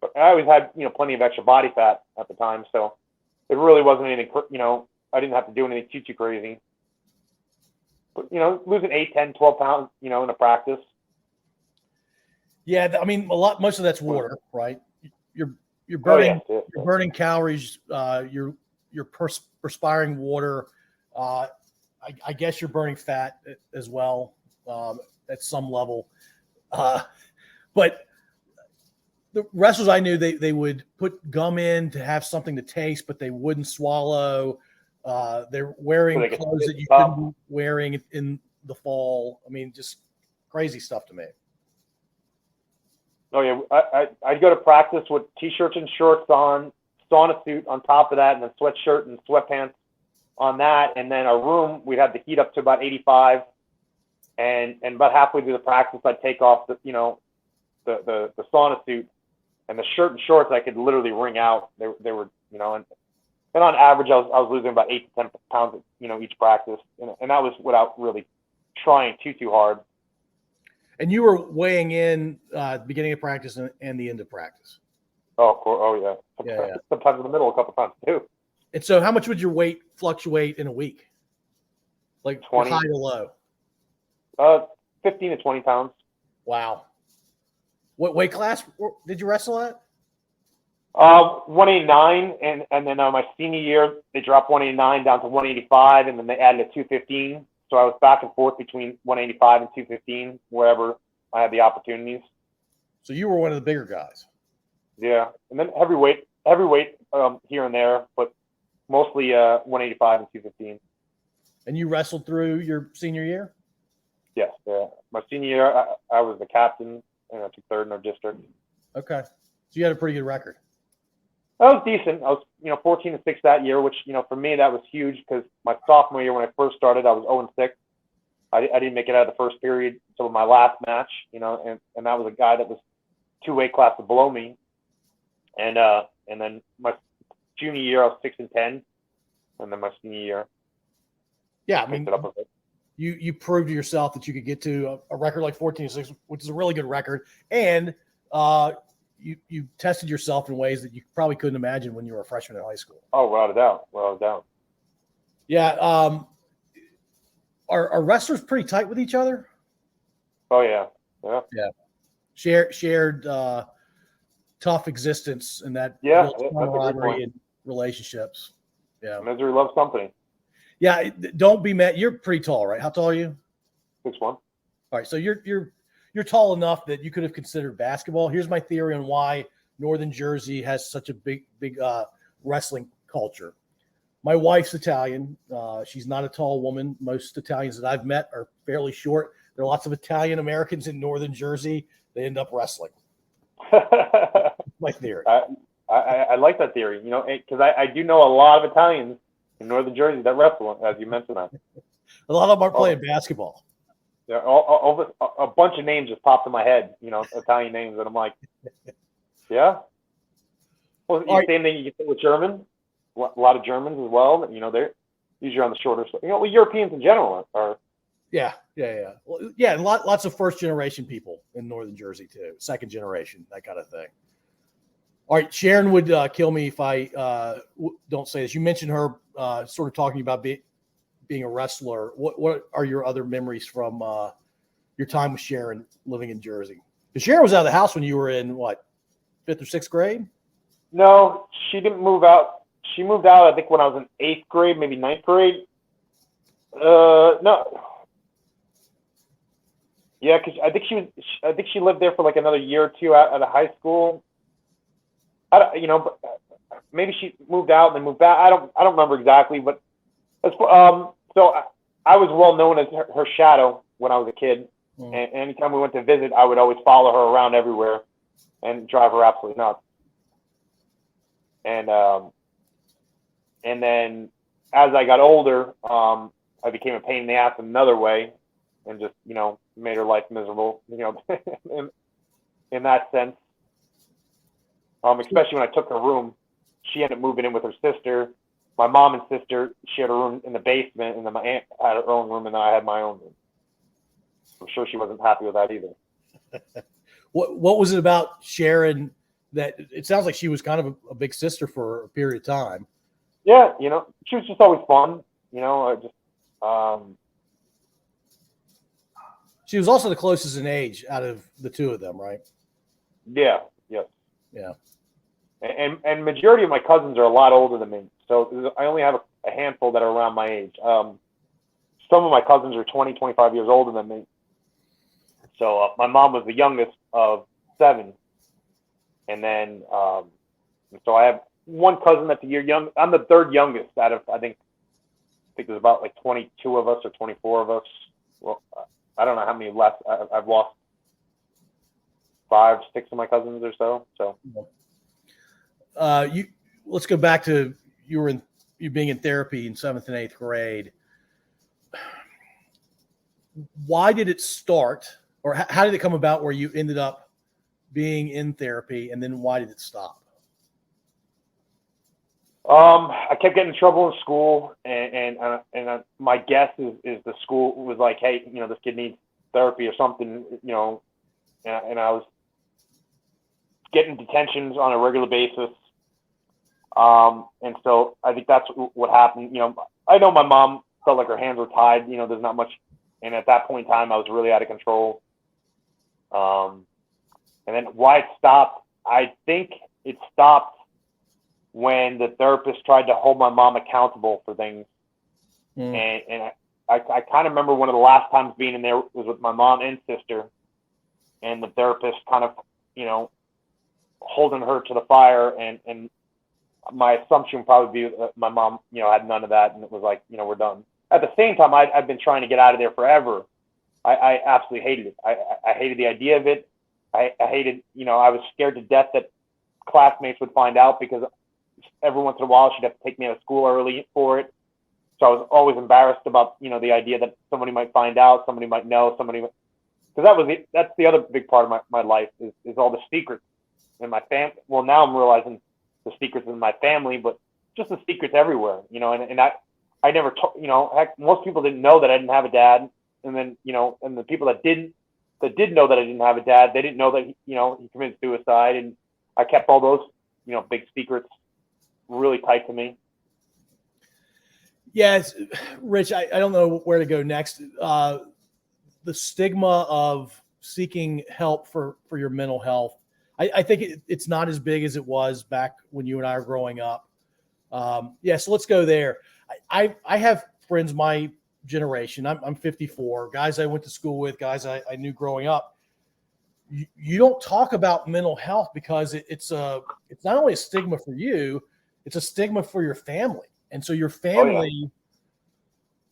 [SPEAKER 3] But I always had plenty of extra body fat at the time, so it really wasn't anything. I didn't have to do anything too crazy. But losing 8, 10, 12 pounds, in a practice.
[SPEAKER 2] Yeah, I mean, most of that's water, right? You're burning you're burning calories. You're perspiring water. I guess you're burning fat as well at some level. But the wrestlers I knew, they would put gum in to have something to taste, but they wouldn't swallow. They're wearing clothes that you couldn't be wearing in the fall. I mean, just crazy stuff to me.
[SPEAKER 3] Oh yeah, I'd go to practice with t-shirts and shorts on, sauna suit on top of that, and then sweatshirt and sweatpants on that. And then our room, we'd have the heat up to about 85, and about halfway through the practice, I'd take off the sauna suit, and the shirt and shorts I could literally wring out. They were and on average I was losing about 8 to 10 pounds each practice, and that was without really trying too hard.
[SPEAKER 2] And you were weighing in at the beginning of practice and the end of practice.
[SPEAKER 3] Oh, of course. Oh, yeah. Sometimes in the middle a couple times, too.
[SPEAKER 2] And so how much would your weight fluctuate in a week? Like
[SPEAKER 3] 20.
[SPEAKER 2] High to low?
[SPEAKER 3] 15 to 20 pounds.
[SPEAKER 2] Wow. What weight class did you wrestle at?
[SPEAKER 3] 189. And then my senior year, they dropped 189 down to 185, and then they added a 215. So I was back and forth between 185 and 215, wherever I had the opportunities.
[SPEAKER 2] So you were one of the bigger guys.
[SPEAKER 3] Yeah, and then heavyweight here and there, but mostly 185 and 215.
[SPEAKER 2] And you wrestled through your senior year?
[SPEAKER 3] Yes, yeah. My senior year, I was the captain, and I took third in our district.
[SPEAKER 2] Okay, so you had a pretty good record.
[SPEAKER 3] That was decent. I was, 14-6 that year, which, for me, that was huge because my sophomore year when I first started, I was 0-6. I didn't make it out of the first period until my last match, and that was a guy that was 2 weight classes below me. And then my junior year, I was 6-10, and then my senior year,
[SPEAKER 2] yeah, I mean, you proved to yourself that you could get to a record like 14-6, which is a really good record, and you tested yourself in ways that you probably couldn't imagine when you were a freshman in high school.
[SPEAKER 3] Oh, without a doubt.
[SPEAKER 2] Yeah. Are wrestlers pretty tight with each other?
[SPEAKER 3] Oh yeah.
[SPEAKER 2] Shared tough existence and that camaraderie and relationships. Yeah.
[SPEAKER 3] Misery loves company.
[SPEAKER 2] Yeah. Don't be mad. You're pretty tall, right? How tall are you?
[SPEAKER 3] 6'1".
[SPEAKER 2] All right. So you're tall enough that you could have considered basketball. Here's my theory on why Northern Jersey has such a big wrestling culture. My wife's Italian. She's not a tall woman. Most Italians that I've met are fairly short. There are lots of Italian Americans in Northern Jersey. They end up wrestling. My theory.
[SPEAKER 3] I like that theory, because I do know a lot of Italians in Northern Jersey that wrestle, as you mentioned that.
[SPEAKER 2] A lot of them are playing basketball.
[SPEAKER 3] Yeah, a bunch of names just popped in my head, Italian names, and I'm like, yeah. Well, same thing you get with German. A lot of Germans as well. They're usually on the shorter side. Europeans in general are. Yeah.
[SPEAKER 2] Well, yeah, and lots of first generation people in Northern Jersey too. Second generation, that kind of thing. All right, Sharon would kill me if I don't say this. You mentioned her sort of talking about being a wrestler. What are your other memories from your time with Sharon living in Jersey? Because Sharon was out of the house when you were in, what, 5th or 6th grade?
[SPEAKER 3] No, she didn't move out. She moved out, I think, when I was in 8th grade, maybe 9th grade. No. Yeah, because I think she lived there for like another year or two out of high school. Maybe she moved out and then moved back. I don't remember exactly, but so I was well known as her shadow when I was a kid. And anytime we went to visit, I would always follow her around everywhere and drive her absolutely nuts. And then as I got older, I became a pain in the ass in another way, and just made her life miserable. In that sense. Especially when I took her room, she ended up moving in with her sister. My mom and sister shared a room in the basement, and then my aunt had her own room, and then I had my own room. I'm sure she wasn't happy with that either.
[SPEAKER 2] What was it about Sharon that it sounds like she was kind of a big sister for a period of time?
[SPEAKER 3] Yeah, she was just always fun.
[SPEAKER 2] She was also the closest in age out of the two of them, right?
[SPEAKER 3] Yeah, yes.
[SPEAKER 2] Yeah.
[SPEAKER 3] And majority of my cousins are a lot older than me. So I only have a handful that are around my age. Some of my cousins are 20, 25 years older than me. So my mom was the youngest of 7. And then, so I have one cousin that's a year young. I'm the third youngest out of, I think there's about like 22 of us or 24 of us. Well, I don't know how many left. I've lost 5, 6 of my cousins or so. So,
[SPEAKER 2] let's go back to you being in therapy in 7th and 8th grade. Why did it start, or how did it come about where you ended up being in therapy, and then why did it stop?
[SPEAKER 3] I kept getting in trouble in school, and my guess is the school was like, hey, this kid needs therapy or something, and I was getting detentions on a regular basis. And so I think that's what happened. I know my mom felt like her hands were tied, there's not much. And at that point in time, I was really out of control. And then why it stopped, I think it stopped when the therapist tried to hold my mom accountable for things. And I kind of remember one of the last times being in there was with my mom and sister, and the therapist kind of, holding her to the fire. And my assumption would probably be my mom, had none of that. And it was like, we're done. At the same time, I've been trying to get out of there forever. I absolutely hated it. I hated the idea of it. I hated, I was scared to death that classmates would find out, because every once in a while she'd have to take me out of school early for it. So I was always embarrassed about, the idea that somebody might find out, somebody might know, because that's the other big part of my life is all the secrets in my family. Well, now I'm realizing the secrets in my family, but just the secrets everywhere, and I never, heck, most people didn't know that I didn't have a dad. And then, and the people that did know that I didn't have a dad, they didn't know that, he committed suicide. And I kept all those, big secrets really tight to me.
[SPEAKER 2] Yes, Rich, I don't know where to go next. The stigma of seeking help for your mental health, I think it's not as big as it was back when you and I were growing up. So let's go there. I have friends my generation. I'm 54. Guys I went to school with, guys I knew growing up. You don't talk about mental health because it's not only a stigma for you, it's a stigma for your family. And so your family,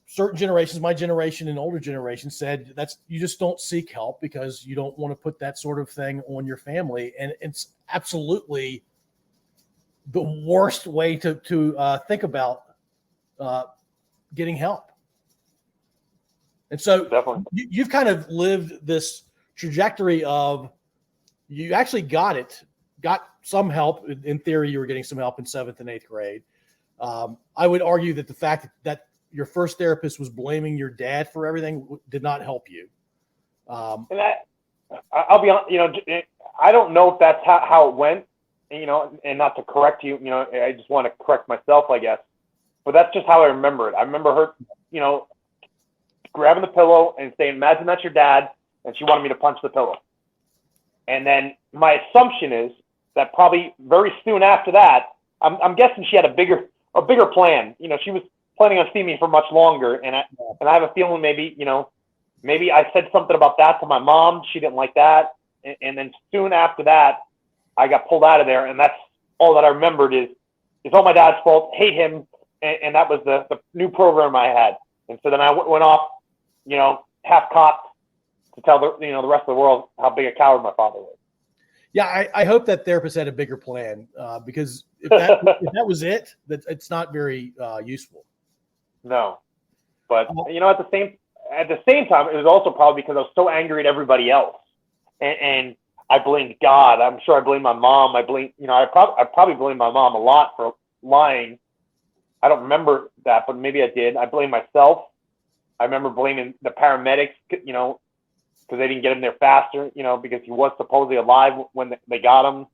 [SPEAKER 2] certain generations, my generation and older generations, said you just don't seek help because you don't want to put that sort of thing on your family. And it's absolutely the worst way to think about getting help. And so you've kind of lived this trajectory of you actually got some help. In theory, you were getting some help in 7th and 8th grade. I would argue that the fact that your first therapist was blaming your dad for everything did not help you.
[SPEAKER 3] And I'll be honest, I don't know if that's how it went, and not to correct you, I just want to correct myself, I guess. But that's just how I remember it. I remember her, grabbing the pillow and saying, imagine that's your dad, and she wanted me to punch the pillow. And then my assumption is that probably very soon after that, I'm guessing she had a bigger plan. She was planning on seeing me for much longer, and I have a feeling maybe I said something about that to my mom. She didn't like that, and then soon after that, I got pulled out of there, and that's all that I remembered is all my dad's fault. Hate him, and that was the new program I had. And so then I went off, half cocked to tell the rest of the world how big a coward my father was.
[SPEAKER 2] Yeah, I hope that therapist had a bigger plan because if that was it, that it's not very useful.
[SPEAKER 3] No, but at the same time, it was also probably because I was so angry at everybody else, and I blamed God. I'm sure I blamed my mom. I probably blamed my mom a lot for lying. I don't remember that, but maybe I did. I blame myself. I remember blaming the paramedics, because they didn't get him there faster, because he was supposedly alive when they got him.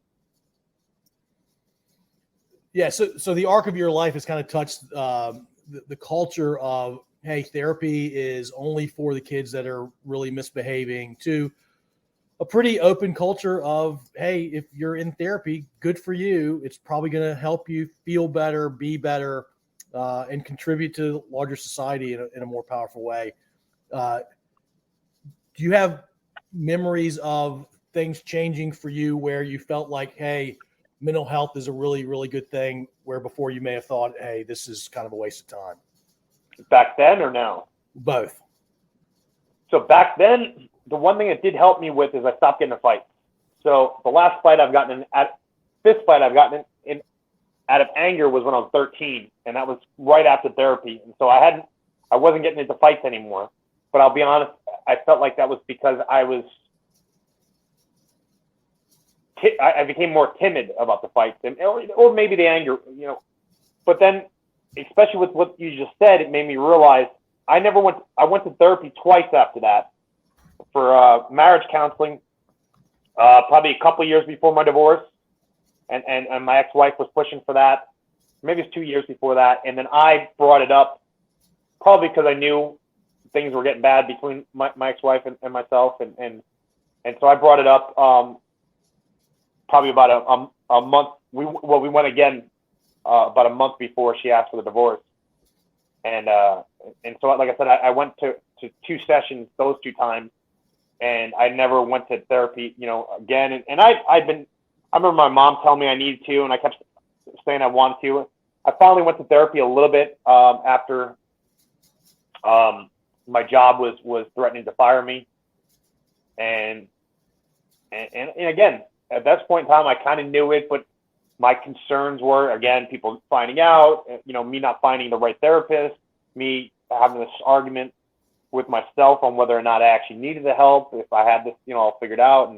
[SPEAKER 2] Yeah. So the arc of your life has kind of touched the culture of, hey, therapy is only for the kids that are really misbehaving, to a pretty open culture of, hey, if you're in therapy, good for you. It's probably going to help you feel better, be better, and contribute to larger society in a more powerful way. Do you have memories of things changing for you where you felt like, hey, mental health is a really, really good thing, where before you may have thought, hey, this is kind of a waste of time?
[SPEAKER 3] Back then or now?
[SPEAKER 2] Both.
[SPEAKER 3] So back then, the one thing it did help me with is I stopped getting in fights. So the last fight I've gotten fist fight I've gotten in out of anger was when I was 13, and that was right after therapy. And so I wasn't getting into fights anymore. But I'll be honest, I felt like that was because I became more timid about the fights, or maybe the anger, But then, especially with what you just said, it made me realize I went to therapy twice after that for marriage counseling, probably a couple of years before my divorce, and my ex-wife was pushing for that. Maybe it's 2 years before that, and then I brought it up probably because I knew things were getting bad between my ex-wife and myself, and so I brought it up probably about a month. We went again about a month before she asked for the divorce, and so like I said, I went to 2 sessions those 2 times, and I never went to therapy, again. And I remember my mom telling me I needed to, and I kept saying I wanted to. I finally went to therapy a little bit after my job was threatening to fire me, and again, at that point in time, I kind of knew it, but my concerns were, again, people finding out, me not finding the right therapist, me having this argument with myself on whether or not I actually needed the help, if I had this, all figured out.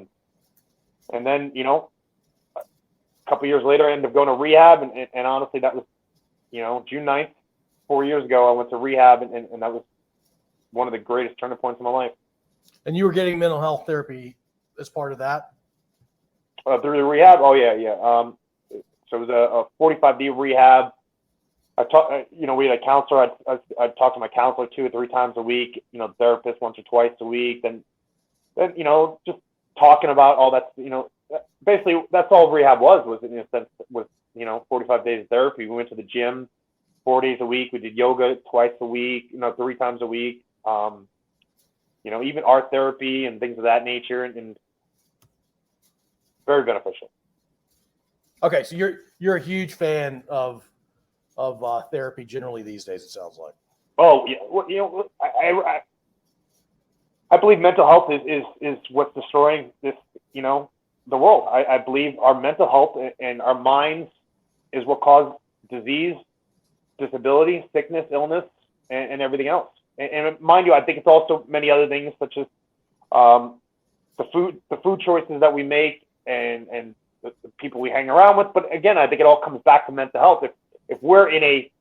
[SPEAKER 3] And then, a couple years later, I ended up going to rehab. And honestly, that was, June 9th, 4 years ago, I went to rehab, and that was one of the greatest turning points in my life.
[SPEAKER 2] And you were getting mental health therapy as part of that?
[SPEAKER 3] Through the rehab? Oh, yeah. So it was a 45-day rehab. I talked, we had a counselor. I'd talk to my counselor 2 or 3 times a week, therapist once or twice a week. Then, just talking about all that, basically that's all rehab was in a sense, was, 45 days of therapy. We went to the gym 4 days a week. We did yoga twice a week, 3 times a week. Even art therapy and things of that nature, and very beneficial.
[SPEAKER 2] Okay, so you're a huge fan of therapy generally these days, it sounds like.
[SPEAKER 3] Oh yeah, well, I believe mental health is what's destroying this, the world. I believe our mental health and our minds is what cause disease, disability, sickness, illness, and everything else. And mind you, I think it's also many other things, such as the food choices that we make and the people we hang around with. But again, I think it all comes back to mental health. If we're in a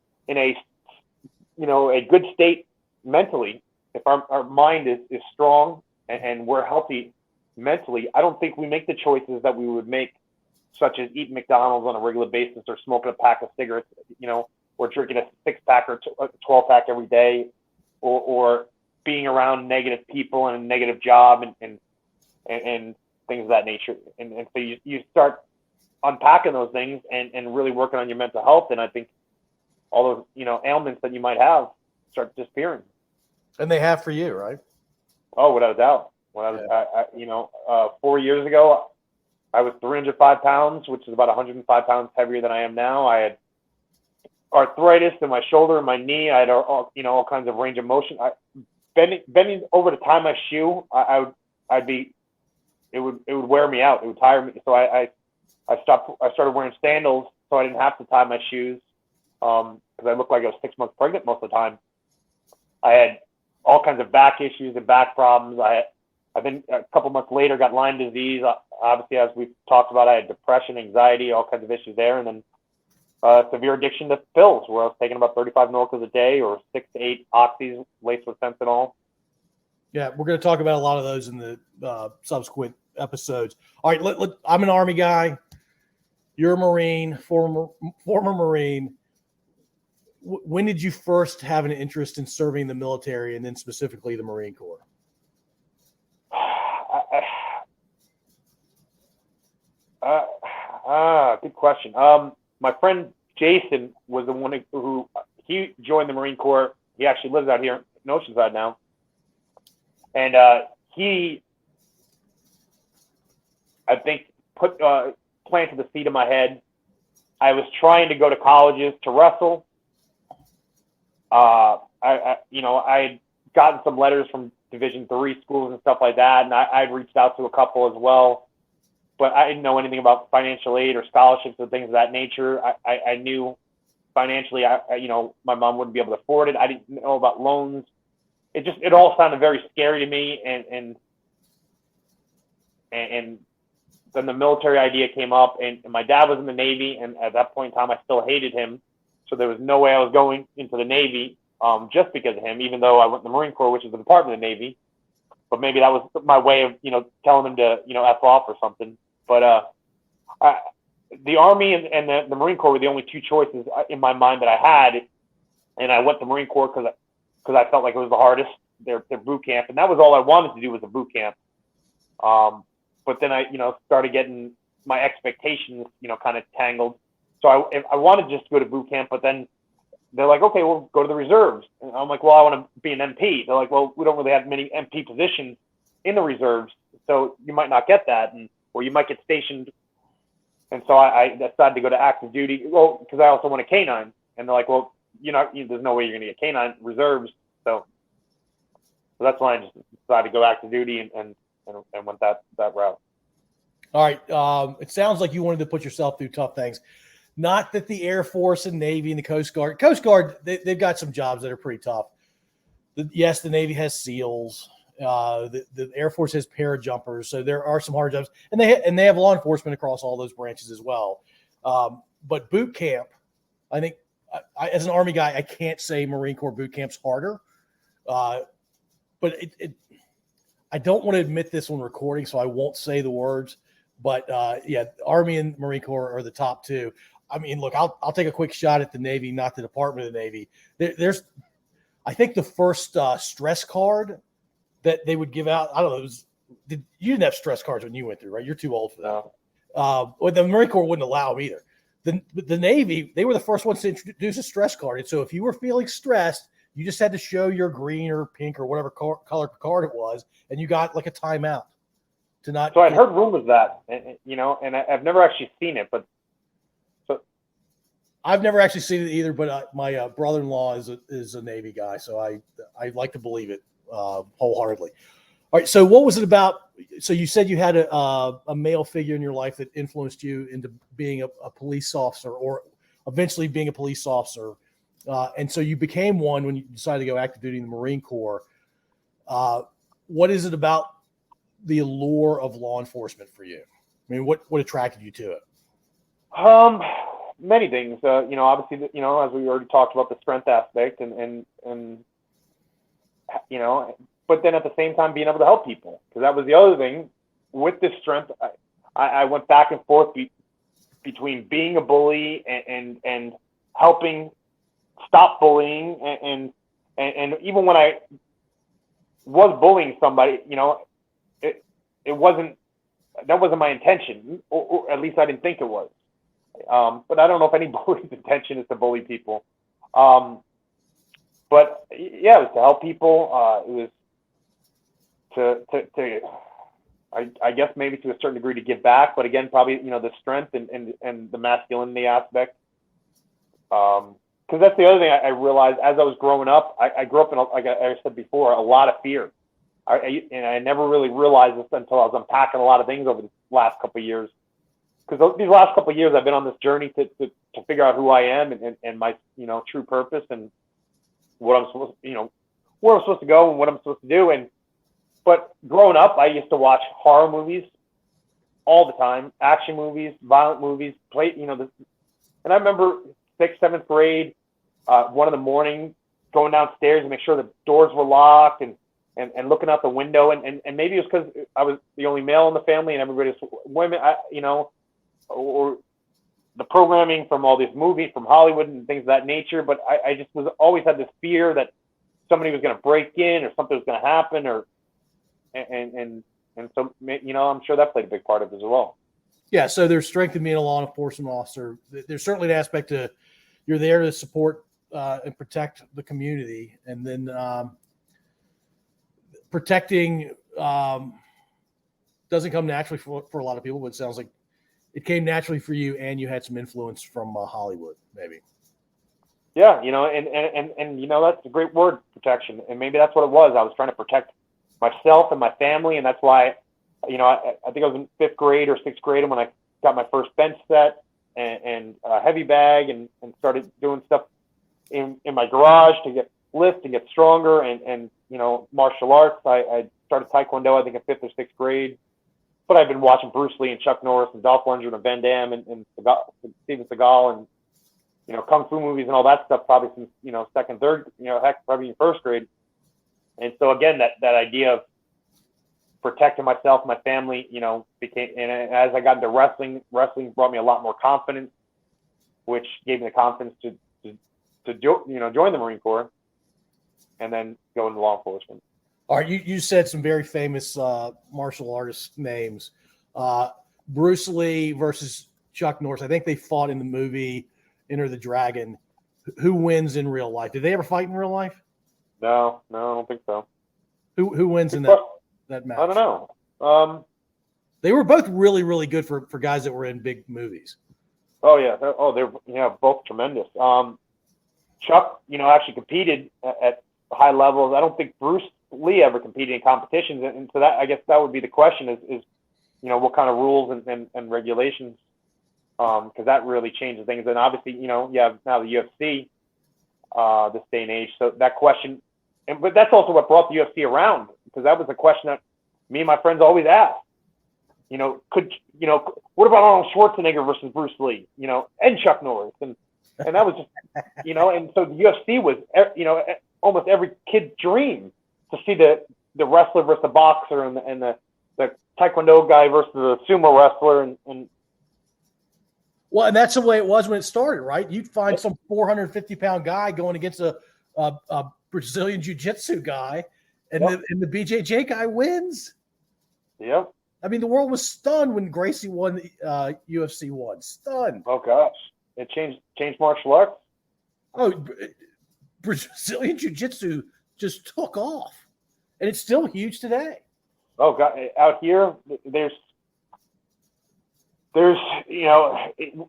[SPEAKER 3] good state mentally, if our mind is strong and we're healthy mentally, I don't think we make the choices that we would make, such as eating McDonald's on a regular basis, or smoking a pack of cigarettes, or drinking a 6-pack or a 12-pack every day, or being around negative people and a negative job and things of that nature. And so you start unpacking those things and really working on your mental health. And I think all those, ailments that you might have start disappearing.
[SPEAKER 2] And they have for you, right?
[SPEAKER 3] Oh, without a doubt. When I was, 4 years ago, I was 305 pounds, which is about 105 pounds heavier than I am now. I had arthritis in my shoulder and my knee. I had all kinds of range of motion. Bending over to tie my shoe, it would wear me out. It would tire me. So I started wearing sandals so I didn't have to tie my shoes, because I looked like I was 6 months pregnant most of the time. I had all kinds of back issues and back problems. I've been a couple months later got Lyme disease. Obviously, as we've talked about, I had depression, anxiety, all kinds of issues there, and then severe addiction to pills, where I was taking about 35 Norcos a day, or 6 to 8 oxys laced with fentanyl.
[SPEAKER 2] Yeah, we're going to talk about a lot of those in the subsequent episodes. All right, I'm an Army guy. You're a Marine, former Marine. When did you first have an interest in serving the military, and then specifically the Marine Corps?
[SPEAKER 3] Good question. My friend Jason was the one who he joined the Marine Corps. He actually lives out here in Oceanside now, and he, I think, planted the seed in my head. I was trying to go to colleges to wrestle. I had gotten some letters from Division III schools and stuff like that, and I'd reached out to a couple as well. But I didn't know anything about financial aid or scholarships or things of that nature. I knew financially, my mom wouldn't be able to afford it. I didn't know about loans. It all sounded very scary to me. And then the military idea came up, and my dad was in the Navy. And at that point in time, I still hated him. So there was no way I was going into the Navy just because of him, even though I went in the Marine Corps, which is the Department of the Navy. But maybe that was my way of, telling him to, F off or something. But the Army and the Marine Corps were the only two choices in my mind that I had. And I went to Marine Corps because I felt like it was the hardest, their boot camp. And that was all I wanted to do was a boot camp. But then I, started getting my expectations, kind of tangled. So I wanted just to go to boot camp, but then they're like, okay, we'll go to the reserves. And I'm like, well, I want to be an MP. They're like, well, we don't really have many MP positions in the reserves, so you might not get that. Or you might get stationed. And so I decided to go to active duty. Well, because I also want a K-9. And they're like, well, there's no way you're going to get K-9 reserves. So that's why I just decided to go active duty and went that route.
[SPEAKER 2] All right. It sounds like you wanted to put yourself through tough things. Not that the Air Force and Navy and the Coast Guard, they've got some jobs that are pretty tough. Yes, the Navy has SEALs. The Air Force has parajumpers, so there are some hard jobs, and they have law enforcement across all those branches as well. But boot camp, I think, as an Army guy, I can't say Marine Corps boot camp's harder, but I don't want to admit this when recording, so I won't say the words. But Army and Marine Corps are the top two. I mean, look, I'll take a quick shot at the Navy, not the Department of the Navy. There's, I think, the first stress card that they would give out. I don't know. You didn't have stress cards when you went through, right? You're too old for that.
[SPEAKER 3] No.
[SPEAKER 2] The Marine Corps wouldn't allow them either. The Navy, they were the first ones to introduce a stress card. And so if you were feeling stressed, you just had to show your green or pink or whatever color card it was, and you got like a timeout to not.
[SPEAKER 3] So I'd heard rumors that, and I've never actually seen it, but.
[SPEAKER 2] I've never actually seen it either, but my brother-in-law is a Navy guy, so I like to believe it wholeheartedly. All right, so what was it about? So you said you had a male figure in your life that influenced you into being a police officer, or eventually being a police officer, and so you became one when you decided to go active duty in the Marine Corps. What is it about the allure of law enforcement for you? I mean, what attracted you to it?
[SPEAKER 3] Many things, obviously, as we already talked about, the strength aspect and but then at the same time being able to help people, because that was the other thing with this strength. I went back and forth between being a bully and helping stop bullying, and even when I was bullying somebody, that wasn't my intention, or at least I didn't think it was. But I don't know if any bully's intention is to bully people. But yeah, it was to help people. It was to I guess maybe to a certain degree to give back, but again, probably, the strength and the masculinity aspect. Because that's the other thing I realized as I was growing up. I grew up in, like I said before, a lot of fear. And I never really realized this until I was unpacking a lot of things over the last couple of years. Because these last couple of years, I've been on this journey to figure out who I am and my, true purpose and what I'm supposed, where I'm supposed to go and what I'm supposed to do. But growing up, I used to watch horror movies all the time, action movies, violent movies, and I remember 6th, 7th grade, 1 in the morning, going downstairs to make sure the doors were locked and and looking out the window, and maybe it was because I was the only male in the family and everybody's women, or the programming from all these movies from Hollywood and things of that nature. But I just always had this fear that somebody was going to break in or something was going to happen, and so, I'm sure that played a big part of it as well.
[SPEAKER 2] Yeah. So there's strength in being a law enforcement officer. There's certainly an aspect to you're there to support and protect the community, and then protecting doesn't come naturally for a lot of people, but it sounds like it came naturally for you, and you had some influence from Hollywood, maybe.
[SPEAKER 3] Yeah, and that's a great word, protection, and maybe that's what it was. I was trying to protect myself and my family, and that's why, I think I was in 5th grade or 6th grade when I got my first bench set and a heavy bag, and started doing stuff in my garage to lift and get stronger, and martial arts. I started Taekwondo, I think, in 5th or 6th grade. But I've been watching Bruce Lee and Chuck Norris and Dolph Lundgren and Van Damme and Steven Seagal and kung fu movies and all that stuff probably since 2nd, 3rd, heck, probably in 1st grade. And so again, that idea of protecting myself, my family, became. And as I got into wrestling brought me a lot more confidence, which gave me the confidence to join the Marine Corps, and then go into law enforcement.
[SPEAKER 2] All right, you said some very famous martial artist names. Bruce Lee versus Chuck Norris. I think they fought in the movie Enter the Dragon. Who wins in real life? Did they ever fight in real life?
[SPEAKER 3] No, I don't think so.
[SPEAKER 2] Who wins in that match?
[SPEAKER 3] I don't know.
[SPEAKER 2] They were both really, really good for guys that were in big movies.
[SPEAKER 3] Oh yeah. They're both tremendous. Chuck, actually competed at high levels. I don't think Bruce Lee ever competed in competitions, and so that, I guess, that would be the question: is what kind of rules and regulations? Because that really changes things. And obviously, you have now the UFC this day and age. So that question, but that's also what brought the UFC around, because that was a question that me and my friends always asked. What about Arnold Schwarzenegger versus Bruce Lee? And Chuck Norris, and that was just, and so the UFC was, almost every kid's dream to see the wrestler versus the boxer, and the Taekwondo guy versus the sumo wrestler, and
[SPEAKER 2] well, and that's the way it was when it started, right? You'd find some 450-pound guy going against a Brazilian jiu-jitsu guy, and the BJJ guy wins.
[SPEAKER 3] Yep.
[SPEAKER 2] I mean, the world was stunned when Gracie won UFC 1. Stunned.
[SPEAKER 3] Oh gosh, it changed martial arts.
[SPEAKER 2] Oh, Brazilian jiu-jitsu just took off, and it's still huge today.
[SPEAKER 3] Oh God, out here there's in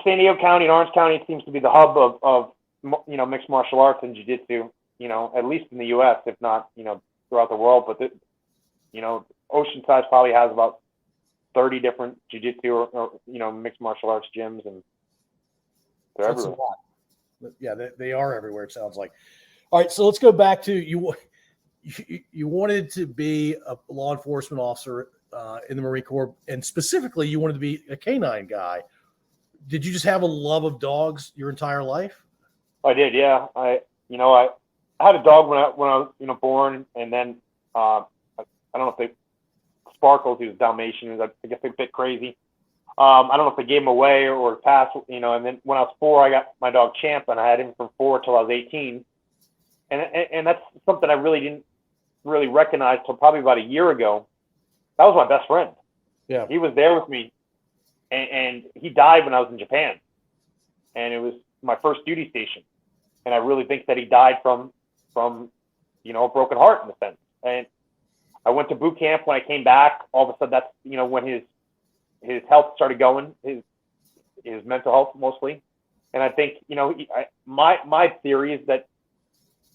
[SPEAKER 3] San Diego County and Orange County, it seems to be the hub of mixed martial arts and jiu-jitsu, at least in the U.S., if not, throughout the world. But Oceanside probably has about 30 different jiu-jitsu or mixed martial arts gyms, and they're everywhere.
[SPEAKER 2] A lot. Yeah, they are everywhere, it sounds like. All right, so let's go back to you. You wanted to be a law enforcement officer in the Marine Corps, and specifically, you wanted to be a canine guy. Did you just have a love of dogs your entire life?
[SPEAKER 3] I did, yeah. I had a dog when I was born, and then I don't know if they Sparkles, he was Dalmatian. I guess they bit crazy. I don't know if they gave him away or passed, and then when I was 4, I got my dog Champ, and I had him from 4 till I was 18. And that's something I really didn't really recognize till probably about a year ago. That was my best friend.
[SPEAKER 2] Yeah.
[SPEAKER 3] He was there with me, and he died when I was in Japan. And it was my first duty station. And I really think that he died from a broken heart, in a sense. And I went to boot camp. When I came back, all of a sudden, that's, when his health started going, his mental health mostly. And I think, my theory is that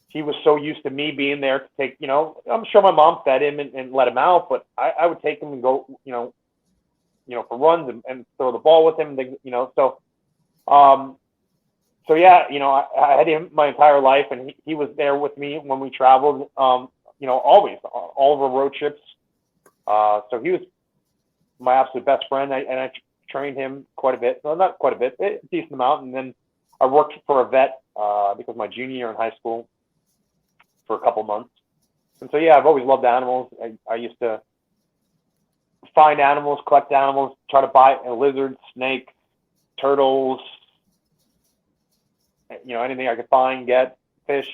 [SPEAKER 3] he was so used to me being there to take, I'm sure my mom fed him and let him out, but I would take him and go, for runs and throw the ball with him, so yeah, I had him my entire life, and he was there with me when we traveled, always, all of our road trips. So he was my absolute best friend, and I trained him quite a bit. No, not quite a bit, a decent amount. And then I worked for a vet because my junior year in high school for a couple months. And so, yeah, I've always loved animals. I used to find animals, collect animals, try to buy lizards, snakes, turtles, anything I could find, get, fish.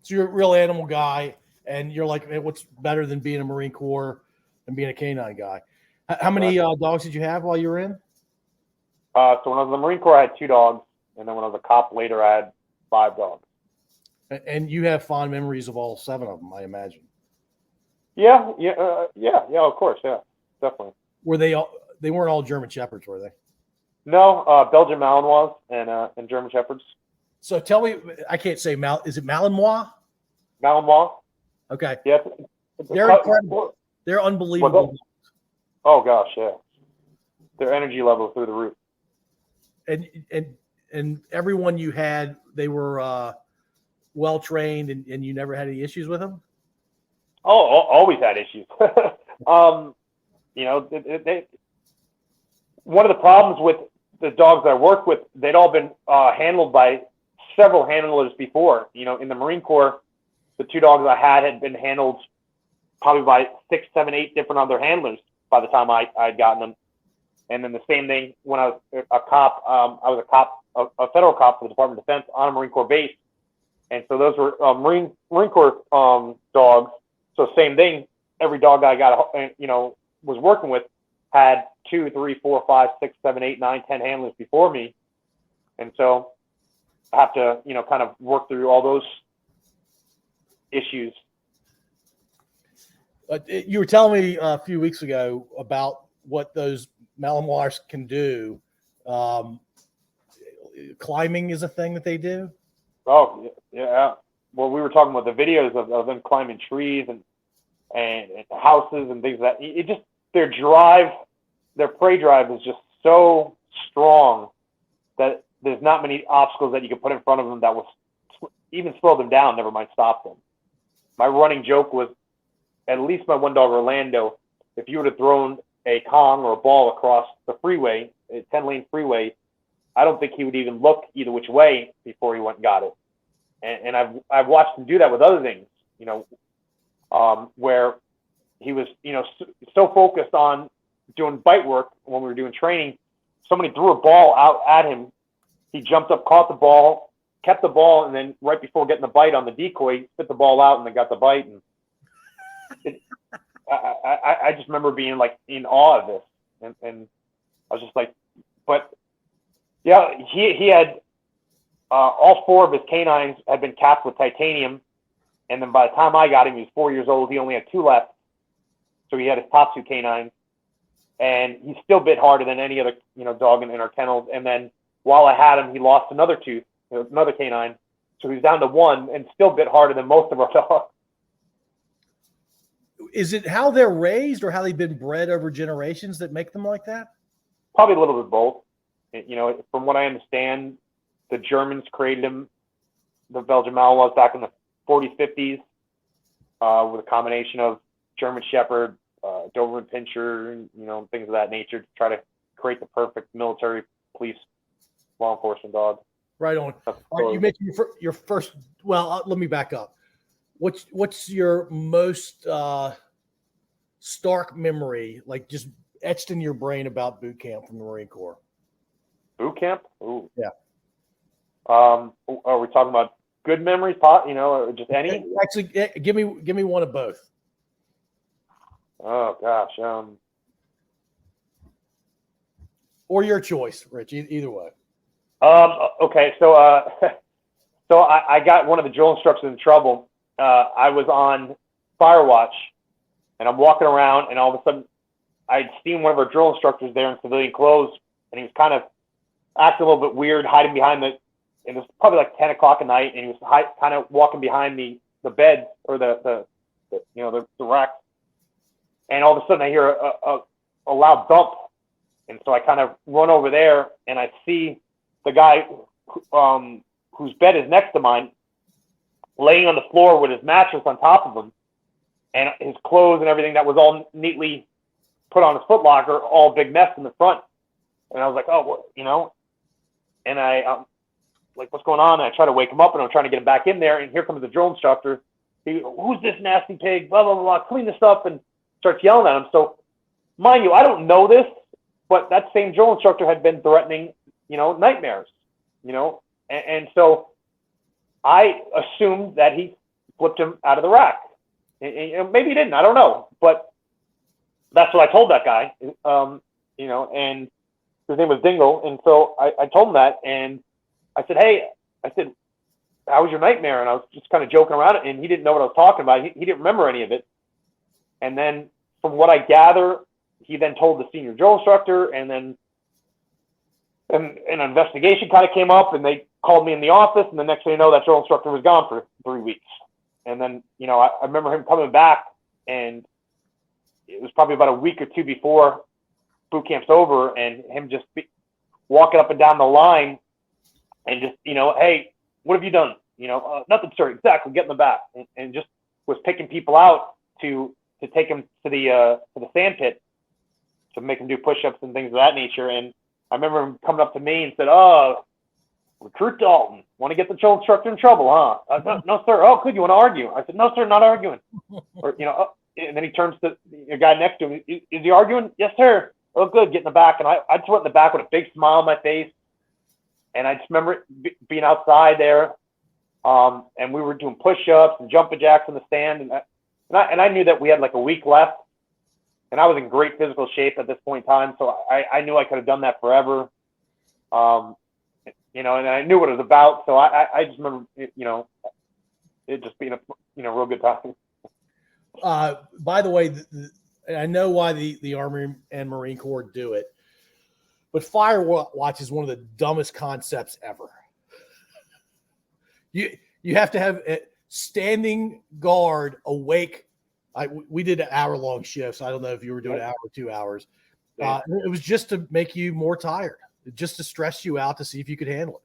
[SPEAKER 2] So you're a real animal guy, and you're like, hey, what's better than being a Marine Corps and being a canine guy? How many dogs did you have while you were in?
[SPEAKER 3] So when I was in the Marine Corps, I had 2 dogs, and then when I was a cop later, I had 5 dogs.
[SPEAKER 2] And you have fond memories of all 7 of them, I imagine.
[SPEAKER 3] Yeah, of course, yeah, definitely.
[SPEAKER 2] Were they all? They weren't all German Shepherds, were they?
[SPEAKER 3] No, Belgian Malinois and German Shepherds.
[SPEAKER 2] So tell me, I can't say is it Malinois?
[SPEAKER 3] Malinois.
[SPEAKER 2] Okay.
[SPEAKER 3] Yeah.
[SPEAKER 2] They're incredible. They're unbelievable.
[SPEAKER 3] Oh gosh, yeah. Their energy level through the roof.
[SPEAKER 2] And everyone you had, they were well trained, and you never had any issues with them?
[SPEAKER 3] Oh, always had issues. One of the problems with the dogs I worked with, they'd all been handled by several handlers before. In the Marine Corps, the 2 dogs I had been handled probably by 6, 7, 8 different other handlers by the time I'd gotten them. And then the same thing when I was a cop. I was a cop, a federal cop for the Department of Defense on a Marine Corps base. And so those were Marine Corps dogs. So same thing. Every dog I got, was working with had 2, 3, 4, 5, 6, 7, 8, 9, 10 handlers before me. And so I have to, kind of work through all those issues.
[SPEAKER 2] You were telling me a few weeks ago about what those Malinois can do. Climbing is a thing that they do.
[SPEAKER 3] Oh yeah. Well, we were talking about the videos of them climbing trees and houses and things like that. It just their prey drive is just so strong that there's not many obstacles that you can put in front of them that will even slow them down, never mind stop them. My running joke was, at least my 1 dog Orlando, if you would have thrown a Kong or a ball across the freeway, a 10-lane freeway, I don't think he would even look either which way before he went and got it. And I've watched him do that with other things, where he was, so focused on doing bite work when we were doing training. Somebody threw a ball out at him. He jumped up, caught the ball, kept the ball, and then right before getting the bite on the decoy, spit the ball out and then got the bite. And I just remember being like in awe of this, and I was just like, but yeah, he had all 4 of his canines had been capped with titanium, and then by the time I got him, he was 4 years old. He only had 2 left, so he had his top 2 canines, and he still bit harder than any other dog in our kennels. And then while I had him, he lost another tooth, another canine, so he was down to 1 and still bit harder than most of our dogs.
[SPEAKER 2] Is it how they're raised or how they've been bred over generations that make them like that?
[SPEAKER 3] Probably a little bit both. From what I understand, the Germans created them, the Belgian Malinois, back in the 40s, 50s, with a combination of German Shepherd, Doberman Pinscher, things of that nature to try to create the perfect military, police, law enforcement dog.
[SPEAKER 2] Right on. Right, you mentioned your first. Well, let me back up. What's your most stark memory, like just etched in your brain about boot camp from the Marine Corps?
[SPEAKER 3] Boot camp? Ooh.
[SPEAKER 2] Yeah.
[SPEAKER 3] Are we talking about good memories, or just any?
[SPEAKER 2] Actually, give me one of both.
[SPEAKER 3] Oh gosh.
[SPEAKER 2] Or your choice, Rich. Either way.
[SPEAKER 3] Okay. So so I got one of the drill instructors in trouble. I was on fire watch, and I'm walking around, and all of a sudden, I'd seen one of our drill instructors there in civilian clothes, and he was kind of acting a little bit weird, hiding behind it was probably like 10 o'clock at night, and he was kind of walking behind the bed or the rack. And all of a sudden I hear a loud thump. And so I kind of run over there, and I see the guy whose bed is next to mine laying on the floor with his mattress on top of him, and his clothes and everything that was all neatly put on his footlocker, all big mess in the front. And I was like, oh, and I like, what's going on? And I try to wake him up, and I'm trying to get him back in there. And here comes the drill instructor. Who's this nasty pig? Blah, blah, blah, blah. Clean this up, and starts yelling at him. So, mind you, I don't know this, but that same drill instructor had been threatening, nightmares, and so I assumed that he flipped him out of the rack. And maybe he didn't. I don't know, but that's what I told that guy. And his name was Dingle, and so I told him that, and I said, "Hey," "how was your nightmare?" And I was just kind of joking around, and he didn't know what I was talking about. He didn't remember any of it. And then, from what I gather, he then told the senior drill instructor, and then an investigation kind of came up, and they called me in the office, and the next thing you know, that drill instructor was gone for 3 weeks. And then, I remember him coming back, and it was probably about a week or two before boot camp's over, and him just walking up and down the line and just, "Hey, what have you done?" "Nothing, sir." "Exactly. Get in the back." And just was picking people out to take them to the sand pit to make them do push-ups and things of that nature. And I remember him coming up to me and said, "Oh, recruit Dalton. Want to get the drill instructor in trouble, huh?" No, sir." "Oh, good. You want to argue?" I said, "No, sir, not arguing." Or, and then he turns to the guy next to him. Is he arguing?" "Yes, sir." "Oh, good. Get in the back." And I just went in the back with a big smile on my face. And I just remember being outside there. And we were doing push-ups and jumping jacks in the stand. And I knew that we had like a week left. And I was in great physical shape at this point in time. So I knew I could have done that forever. And I knew what it was about. So I just remember, it just being a, real good time.
[SPEAKER 2] By the way, I know why the Army and Marine Corps do it, but fire watch is one of the dumbest concepts ever. You have to have a standing guard awake. We did an hour-long shifts. I don't know if you were doing an hour or 2 hours. It was just to make you more tired, just to stress you out to see if you could handle it.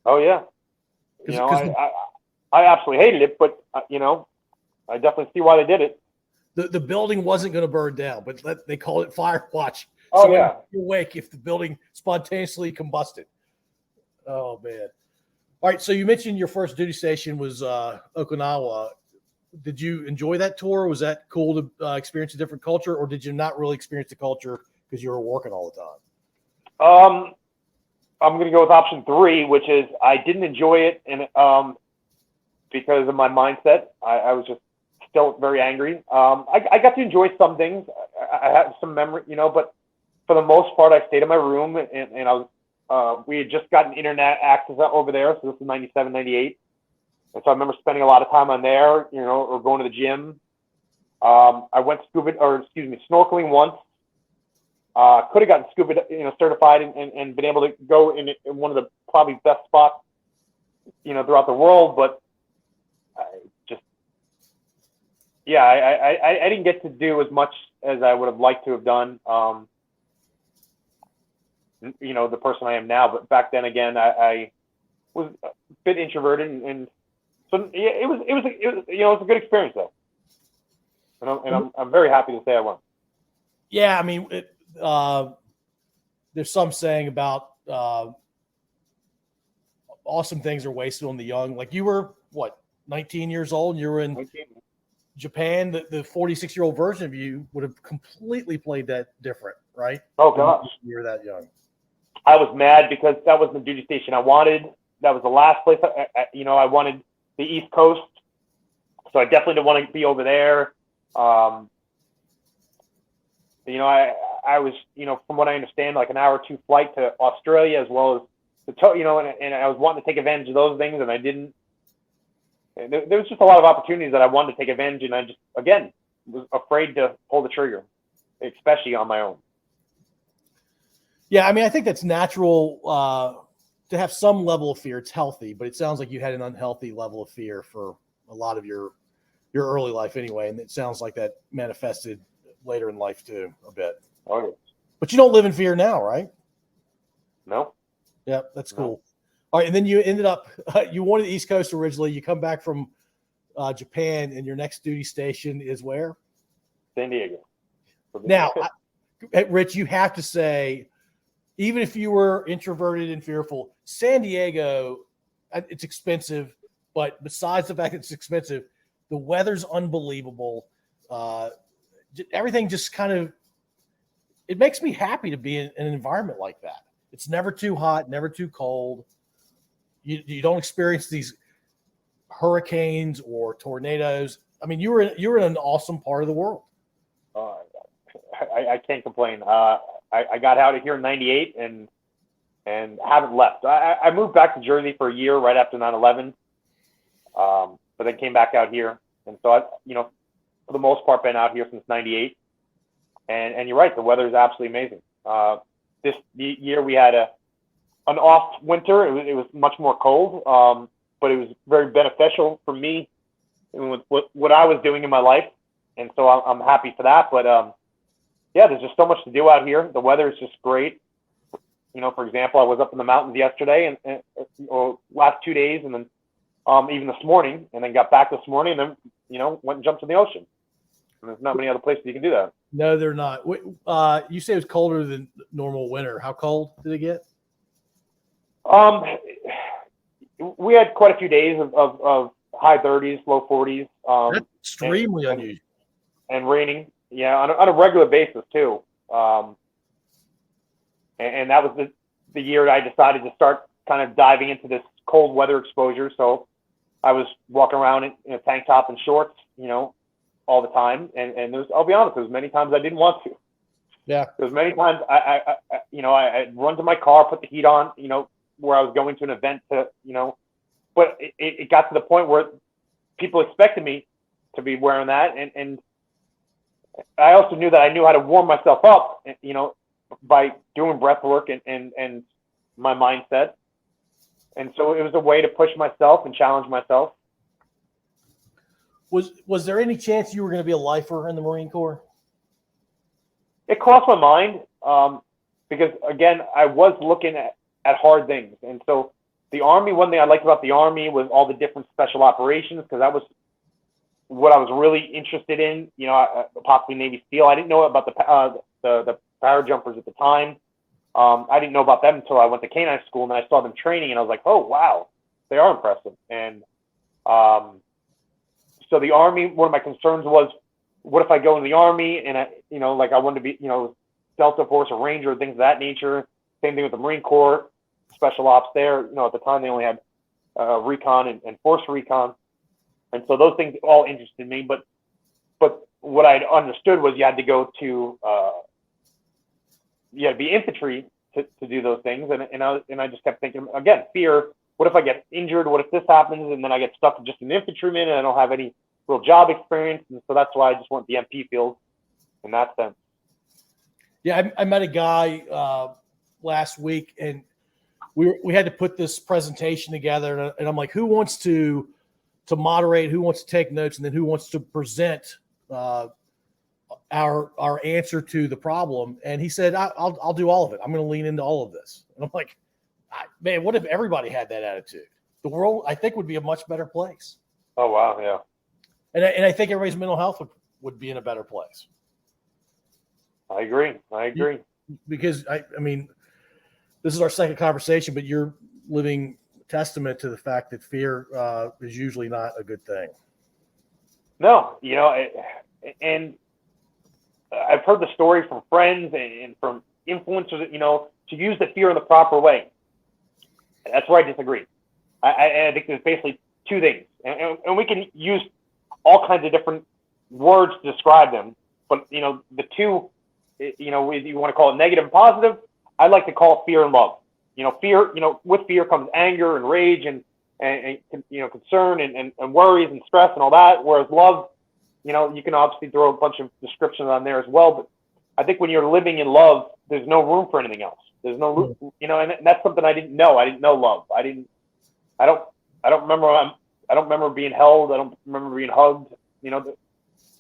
[SPEAKER 3] Oh yeah, I absolutely hated it, but I definitely see why they did it.
[SPEAKER 2] The building wasn't going to burn down, but they called it fire watch.
[SPEAKER 3] Oh,
[SPEAKER 2] so
[SPEAKER 3] yeah.
[SPEAKER 2] You're awake if the building spontaneously combusted. Oh man! All right, so you mentioned your first duty station was Okinawa. Did you enjoy that tour? Was that cool to experience a different culture, or did you not really experience the culture because you were working all the time?
[SPEAKER 3] I'm going to go with option 3, which is I didn't enjoy it, and because of my mindset, I was just still very angry. I got to enjoy some things. I had some memory, but for the most part, I stayed in my room, and I was. We had just gotten internet access over there, so this was 97, 98. And so I remember spending a lot of time on there, or going to the gym. I went snorkeling once. Could have gotten scuba, certified and been able to go in one of the probably best spots, throughout the world. But I didn't get to do as much as I would have liked to have done. The person I am now, but back then again, I was a bit introverted, and so yeah, it was a good experience though, and I'm very happy to say I won.
[SPEAKER 2] Yeah, I mean, there's some saying about awesome things are wasted on the young. Like you were 19 years old, and you were in
[SPEAKER 3] 19.
[SPEAKER 2] Japan. The 46-year-old version of you would have completely played that different, right?
[SPEAKER 3] Oh gosh,
[SPEAKER 2] you were that young.
[SPEAKER 3] I was mad because that was the duty station I wanted. That was the last place. I wanted the East Coast, so I definitely didn't want to be over there. I was, from what I understand, like an hour or 2 flight to Australia, as well as and I was wanting to take advantage of those things, and I didn't. And there was just a lot of opportunities that I wanted to take advantage, and I just, again, was afraid to pull the trigger, especially on my own.
[SPEAKER 2] Yeah, I mean, I think that's natural to have some level of fear. It's healthy, but it sounds like you had an unhealthy level of fear for a lot of your early life anyway, and it sounds like that manifested later in life too a bit.
[SPEAKER 3] Oh, yeah.
[SPEAKER 2] But you don't live in fear now, right?
[SPEAKER 3] No.
[SPEAKER 2] Yeah, that's cool. No. All right, and then you ended up you wanted the East Coast originally. You come back from Japan, and your next duty station is where?
[SPEAKER 3] San Diego.
[SPEAKER 2] Now, Rich, you have to say, even if you were introverted and fearful, San Diego it's expensive, but besides the fact it's expensive, the weather's unbelievable. Everything just kind of, it makes me happy to be in an environment like that. It's never too hot, never too cold. You don't experience these hurricanes or tornadoes. I mean, you're in an awesome part of the world.
[SPEAKER 3] I can't complain. I got out of here in '98 and haven't left. I moved back to Jersey for a year right after 9/11, but then came back out here. And so I, for the most part, been out here since '98. And you're right, the weather is absolutely amazing. This year we had an off winter. It was much more cold, but it was very beneficial for me with what I was doing in my life. And so I'm happy for that. But yeah, there's just so much to do out here. The weather is just great. For example, I was up in the mountains yesterday or last 2 days, and then even this morning, and then got back this morning, and then went and jumped in the ocean. And there's not many other places you can do that.
[SPEAKER 2] No, they're not. You say it was colder than normal winter. How cold did it get?
[SPEAKER 3] We had quite a few days of high 30s, low 40s.
[SPEAKER 2] That's extremely unusual.
[SPEAKER 3] And raining, yeah, on a regular basis too. And that was the year I decided to start kind of diving into this cold weather exposure. So I was walking around in a tank top and shorts, all the time. And I'll be honest, there was many times I didn't want to.
[SPEAKER 2] Yeah.
[SPEAKER 3] There's many times I'd run to my car, put the heat on, where I was going to an event but it got to the point where people expected me to be wearing that. And I also knew that I knew how to warm myself up, by doing breath work and my mindset. And so it was a way to push myself and challenge myself.
[SPEAKER 2] Was there any chance you were going to be a lifer in the Marine Corps?
[SPEAKER 3] It crossed my mind because, again, I was looking at hard things. And so the Army, one thing I liked about the Army was all the different special operations, because that was what I was really interested in, possibly Navy SEAL. I didn't know about the parajumpers at the time. I didn't know about them until I went to canine school, and then I saw them training, and I was like, oh, wow, they are impressive. And so the Army, one of my concerns was, what if I go in the Army and I wanted to be, Delta Force or Ranger, things of that nature. Same thing with the Marine Corps, special ops there. At the time they only had recon and force recon. And so those things all interested me. But what I understood was you had to go to, you had to be infantry to do those things. And I just kept thinking, again, fear. What if I get injured? What if this happens? And then I get stuck with just an infantryman and I don't have any real job experience. And so that's why I just went the MP field in that sense.
[SPEAKER 2] Yeah, I met a guy last week, and we had to put this presentation together. And I'm like, who wants to moderate? Who wants to take notes? And then who wants to present our answer to the problem? And he said, I'll do all of it. I'm going to lean into all of this. And I'm like, man, what if everybody had that attitude? The world, I think, would be a much better place.
[SPEAKER 3] Oh, wow. Yeah.
[SPEAKER 2] And I think everybody's mental health would be in a better place.
[SPEAKER 3] I agree.
[SPEAKER 2] Because, I mean, this is our second conversation, but you're living testament to the fact that fear is usually not a good thing.
[SPEAKER 3] No, and I've heard the story from friends and from influencers, to use the fear in the proper way. That's where I disagree. I think there's basically two things, and we can use all kinds of different words to describe them, but the two, you want to call it negative and positive. I like to call it fear and love. Fear, with fear comes anger and rage and concern and worries and stress and all that. Whereas love, you can obviously throw a bunch of descriptions on there as well. But I think when you're living in love, there's no room for anything else. There's no room, and that's something I didn't know. I didn't know love. I don't remember being held. I don't remember being hugged,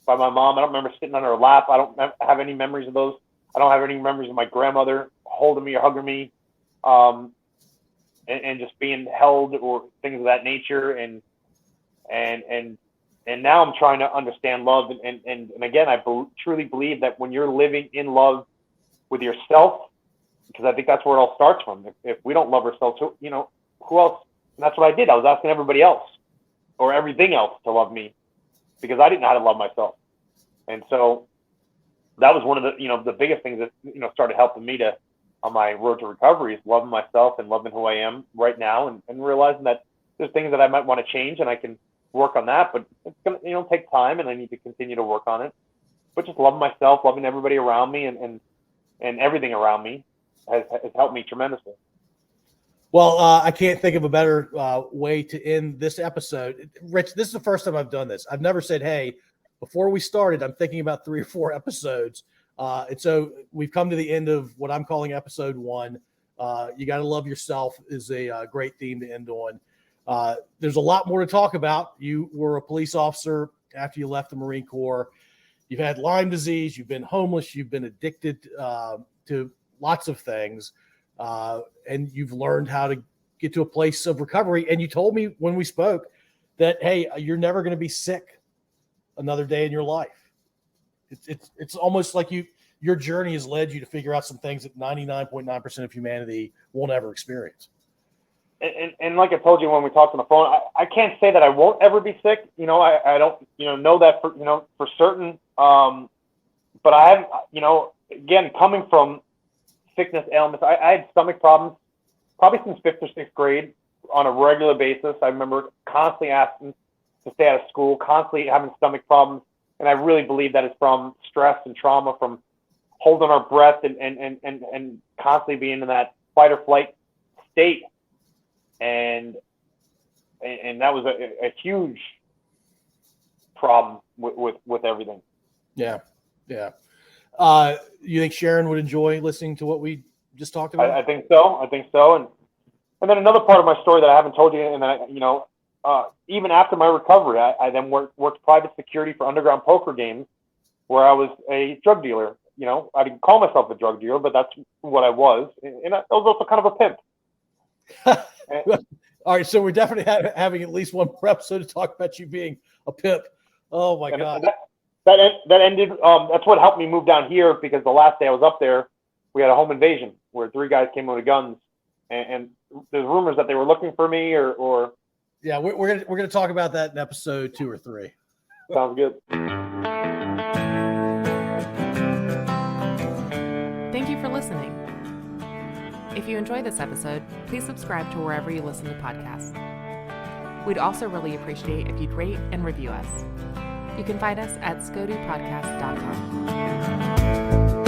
[SPEAKER 3] by my mom. I don't remember sitting on her lap. I don't have any memories of those. I don't have any memories of my grandmother holding me or hugging me, and just being held or things of that nature. And now I'm trying to understand love. And again, I truly believe that when you're living in love with yourself, because I think that's where it all starts from. If we don't love ourselves, who else And that's what I did. I was asking everybody else or everything else to love me because I didn't know how to love myself. And so that was one of the, the biggest things that, started helping me on my road to recovery, is loving myself and loving who I am right now, and realizing that there's things that I might want to change and I can work on that, but it's going to, take time and I need to continue to work on it. But just loving myself, loving everybody around me and everything around me has helped me tremendously.
[SPEAKER 2] Well, I can't think of a better way to end this episode. Rich, this is the first time I've done this. I've never said, hey, before we started, I'm thinking about 3 or 4 episodes. And so we've come to the end of what I'm calling episode 1. You got to love yourself is a great theme to end on. There's a lot more to talk about. You were a police officer after you left the Marine Corps. You've had Lyme disease. You've been homeless. You've been addicted to lots of things. And you've learned how to get to a place of recovery. And you told me when we spoke that, hey, you're never going to be sick another day in your life. It's almost like your journey has led you to figure out some things that 99.9% of humanity will never experience.
[SPEAKER 3] And like I told you when we talked on the phone, I can't say that I won't ever be sick. I don't, know that for certain. But I have, again, coming from sickness, ailments, I had stomach problems probably since 5th or 6th grade on a regular basis. I remember constantly asking to stay out of school, constantly having stomach problems. And I really believe that is from stress and trauma, from holding our breath and constantly being in that fight or flight state. And that was a huge problem with everything.
[SPEAKER 2] Yeah. Yeah. You think Sharon would enjoy listening to what we just talked about?
[SPEAKER 3] I think so. And then another part of my story that I haven't told you, and then, even after my recovery, I then worked private security for underground poker games where I was a drug dealer. I didn't call myself a drug dealer, but that's what I was. And I was also kind of a pimp.
[SPEAKER 2] All right. So we're definitely having at least one more episode to talk about you being a pimp. Oh my God.
[SPEAKER 3] That ended. That's what helped me move down here, because the last day I was up there, we had a home invasion where 3 guys came with guns, and there's rumors that they were looking for me or.
[SPEAKER 2] Yeah, we're gonna talk about that in episode 2 or 3.
[SPEAKER 3] Sounds good.
[SPEAKER 1] Thank you for listening. If you enjoyed this episode, please subscribe to wherever you listen to podcasts. We'd also really appreciate if you'd rate and review us. You can find us at scodupodcast.com.